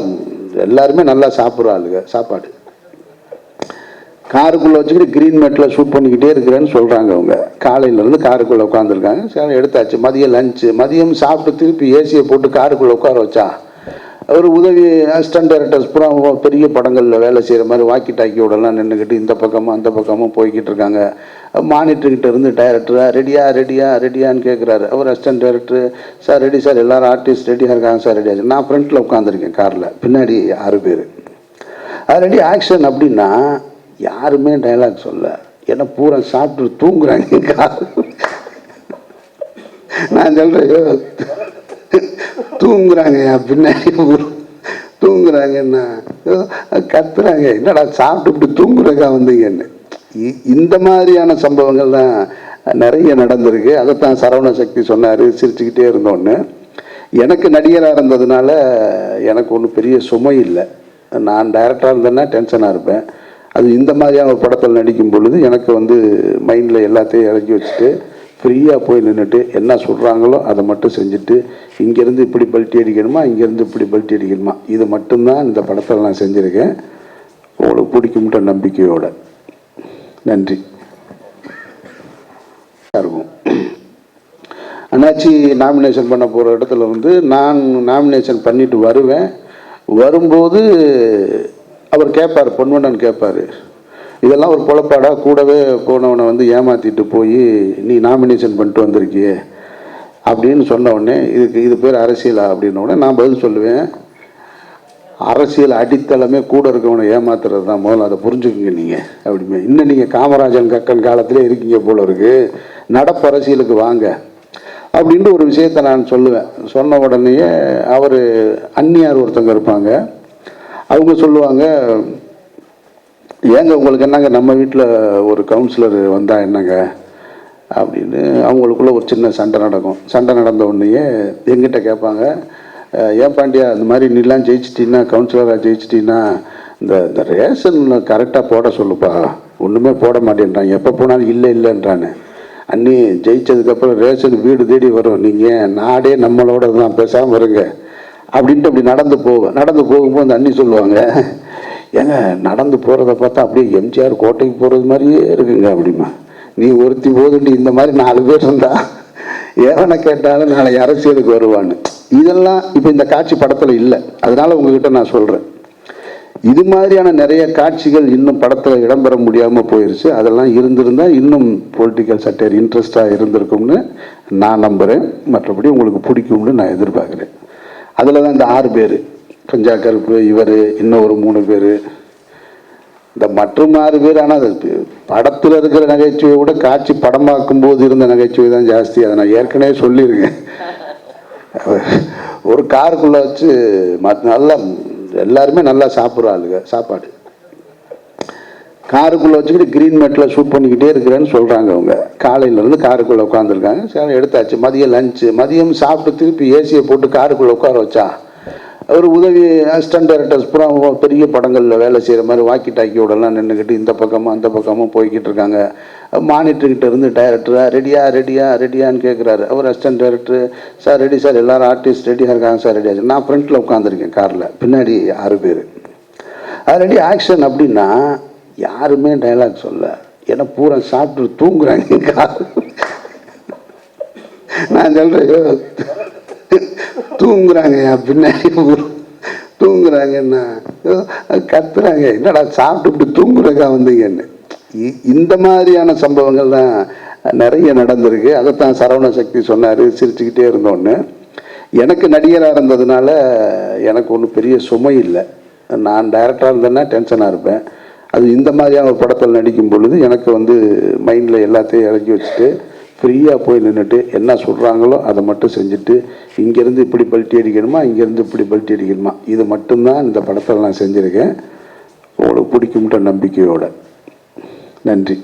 எல்லாருமே நல்லா சாப்பிட்ற ஆளுங்க சாப்பாடு. காருக்குள்ளே வச்சுக்கிட்டு க்ரீன் மேட்டில் ஷூட் பண்ணிக்கிட்டே இருக்கிறேன்னு சொல்கிறாங்க. அவங்க காலையிலேருந்து காருக்குள்ளே உட்காந்துருக்காங்க. சரி எடுத்தாச்சு. மதியம் லஞ்சு, மதியம் சாப்பிட்டு திருப்பி ஏசியை போட்டு காருக்குள்ளே உட்கார வச்சா அவர் உதவி அசிஸ்டன்ட் டைரக்டர்ஸ் பூரா பெரிய படங்களில் வேலை செய்கிற மாதிரி வாக்கி டாக்கியோடலாம் நின்றுக்கிட்டு இந்த பக்கமும் அந்த பக்கமும் போய்கிட்டு இருக்காங்க. மானிட்டர்கிட்ட இருந்து டைரக்டரா ரெடியான்னு கேட்குறாரு. அவர் assistant director, sir ready sir, எல்லாரும் ஆர்டிஸ்ட் ரெடியாக இருக்காங்க சார், ரெடியாக. நான் ஃப்ரண்ட்டில் உட்காந்துருக்கேன் காரில், பின்னாடி 6 பேர். அது ரெடி ஆக்ஷன் அப்படின்னா யாருமே டைலாக் சொல்ல, ஏன்னா பூரா சாப்பிட்டு தூங்குறாங்க கார். நான் சொல்கிறேன் தூங்குறாங்க, பின்னாடி தூங்குறாங்கன்னா கத்துறாங்க, என்னடா சாப்பிட்டு தூங்குறக்கா வந்தீங்கன்னு. இந்த மாதிரியான சம்பவங்கள் தான் நிறைய நடந்திருக்கு. அதைத்தான் சரவண சக்தி சொன்னார், சிரிச்சுக்கிட்டே இருந்தோன்னு. எனக்கு நடிகராக இருந்ததுனால எனக்கு ஒன்றும் பெரிய சுமை இல்லை. நான் டைரக்டராக இருந்தேன்னா டென்ஷனாக இருப்பேன். அது இந்த மாதிரியான ஒரு படத்தில் நடிக்கும் பொழுது எனக்கு மைண்டில் எல்லாத்தையும் இறக்கி வச்சுட்டு ஃப்ரீயாக போய் நின்றுட்டு என்ன சொல்கிறாங்களோ அதை மட்டும் செஞ்சுட்டு, இங்கேருந்து இப்படி பல்ட்டி அடிக்கணுமா, இங்கேருந்து இப்படி பல்ட்டி அடிக்கணுமா, இது மட்டும்தான் இந்த படத்தில் நான் செஞ்சுருக்கேன். உங்களுக்கு பிடிக்கும்ன்ற நம்பிக்கையோட. நன்றி. இருக்கும் அண்ணாச்சி நாமினேஷன் பண்ண போகிற இடத்துல நான் நாமினேஷன் பண்ணிட்டு வரும்போது அவர் கேட்பார், பொன்வண்ணன் கேட்பார், இதெல்லாம் ஒரு பொழப்பாடா, கூடவே போனவனை ஏமாற்றிட்டு போய் நீ நாமினேஷன் பண்ணிட்டு வந்திருக்கியே அப்படின்னு சொன்ன உடனே இது பேர் அரசியலா அப்படின்ன உடனே நான் பதில் சொல்லுவேன், அரசியல் அடித்தளமே கூட இருக்கவனை ஏமாத்துறது தான், முதல்ல அதை புரிஞ்சுக்குங்க நீங்கள் அப்படிமே. இன்னும் நீங்கள் காமராஜன் கக்கன் காலத்திலே இருக்கீங்க போல இருக்கு, நடப்பு அரசியலுக்கு வாங்க அப்படின்ட்டு ஒரு விஷயத்தை நான் சொல்லுவேன். சொன்ன உடனேயே அவர் அந்நியார் ஒருத்தங்க இருப்பாங்க, அவங்க சொல்லுவாங்க, ஏங்க உங்களுக்கு என்னங்க நம்ம வீட்டில் ஒரு கவுன்சிலர் வந்தால் என்னங்க அப்படின்னு. அவங்களுக்குள்ள ஒரு சின்ன சண்டை நடக்கும். சண்டை நடந்த உடனேயே எங்கிட்ட கேட்பாங்க, ஏன் பாண்டியா இந்த மாதிரி நீலாம் ஜெயிச்சிட்டின்னா, கவுன்சிலராக ஜெயிச்சிட்டின்னா இந்த ரேஷன் கரெக்டாக போட சொல்லுப்பா, ஒன்றுமே போட மாட்டேன்றான், எப்போ போனாலும் இல்லைன்றானு. அண்ணி ஜெயிச்சதுக்கப்புறம் ரேஷன் வீடு தேடி வரும், நீங்கள் நாடே நம்மளோட தான், பேசாமல் வருங்க அப்படின்ட்டு அப்படி நடந்து போகும்போது அந்த அண்ணி சொல்லுவாங்க, ஏங்க நடந்து போகிறத பார்த்தா அப்படியே எம்ஜிஆர் கோட்டைக்கு போகிறது மாதிரியே இருக்குங்க அப்படிமா. நீ ஒருத்தி போதுண்டு இந்த மாதிரி 4 பேர் இருந்தா எவனை கேட்டாலும் நாளை அரசியலுக்கு வருவான்னு. இதெல்லாம் இப்போ இந்த காட்சி படத்தில் இல்லை. அதனால உங்ககிட்ட நான் சொல்கிறேன், இது மாதிரியான நிறைய காட்சிகள் இன்னும் படத்தில் இடம்பெற முடியாமல் போயிடுச்சு. அதெல்லாம் இருந்திருந்தால் இன்னும் பொலிட்டிக்கல் சட்டையர் இன்ட்ரெஸ்டாக இருந்திருக்கும்னு நான் நம்புகிறேன். மற்றபடி உங்களுக்கு பிடிக்கும்னு நான் எதிர்பார்க்குறேன். அதில் தான் இந்த 6 பேர், கஞ்சா கருப்பு, இவர், இன்னும் ஒரு 3 பேர், இந்த மற்றும் 6 பேர். ஆனால் அது படத்தில் இருக்கிற நகைச்சுவையை விட காட்சி படமாக்கும் போது இருந்த நகைச்சுவை தான் ஜாஸ்தி. அதை நான் ஏற்கனவே சொல்லியிருக்கேன். ஒரு காருக்குள்ளே வச்சு நல்லா எல்லாருமே நல்லா சாப்பிட்ற ஆளுங்க சாப்பாடு. காருக்குள்ளே வச்சுக்கிட்டு க்ரீன் மேட்டில் ஷூட் பண்ணிக்கிட்டே இருக்கிறேன்னு சொல்கிறாங்க. அவங்க காலையிலேருந்து காருக்குள்ளே உட்காந்துருக்காங்க. சரி எடுத்தாச்சு. மதியம் லஞ்சு, மதியம் சாப்பிட்டு திருப்பி ஏசியை போட்டு காருக்குள்ளே உட்கார வச்சா அவர் உதவி அசிஸ்டன்ட் டைரக்டர்ஸ் பூரா பெரிய படங்களில் வேலை செய்கிற மாதிரி வாக்கி டாக்கியோடலாம் நின்றுக்கிட்டு இந்த பக்கமும் அந்த பக்கமும் போய்கிட்டு இருக்காங்க. மானிட்டர்கிட்ட இருந்து டைரக்டரா ரெடியான்னு கேட்குறாரு. அவர் assistant director, sir ready sir, எல்லாரும் ஆர்டிஸ்ட் ரெடியாக இருக்காங்க சார், ரெடியாக. நான் ஃப்ரண்ட்டில் உட்காந்துருக்கேன் காரில், பின்னாடி 6 பேர். அது ரெடி ஆக்ஷன் அப்படின்னா யாருமே டைலாக் சொல்ல, ஏன்னா பூரா சாப்பிட்டு தூங்குறாங்க கார். நான் சொல்கிறேன் தூங்குறாங்க, பின்னாடி தூங்குறாங்கன்னா கத்துறாங்க, என்னடா சாப்பிட்டு தூங்குறக்கா வந்தீங்கன்னு. இந்த மாதிரியான சம்பவங்கள் தான் நிறைய நடந்திருக்கு. அதைத்தான் சரவண சக்தி சொன்னார், சிரிச்சுக்கிட்டே இருந்தோன்னு. எனக்கு நடிகராக இருந்ததுனால எனக்கு ஒன்றும் பெரிய சுமை இல்லை. நான் டைரக்டராக இருந்தேன்னா டென்ஷனாக இருப்பேன். அது இந்த மாதிரியான ஒரு படத்தில் நடிக்கும் பொழுது எனக்கு மைண்டில் எல்லாத்தையும் இறக்கி வச்சுட்டு ஃப்ரீயாக போய் நின்றுட்டு என்ன சொல்கிறாங்களோ அதை மட்டும் செஞ்சுட்டு, இங்கேருந்து இப்படி பல்ட்டி அடிக்கணுமா, இங்கேருந்து இப்படி பல்ட்டி அடிக்கணுமா, இது மட்டும்தான் இந்த படத்தில் நான் செஞ்சுருக்கேன். உங்களுக்கு பிடிக்கும்ன்ற நம்பிக்கையோட. நன்றி.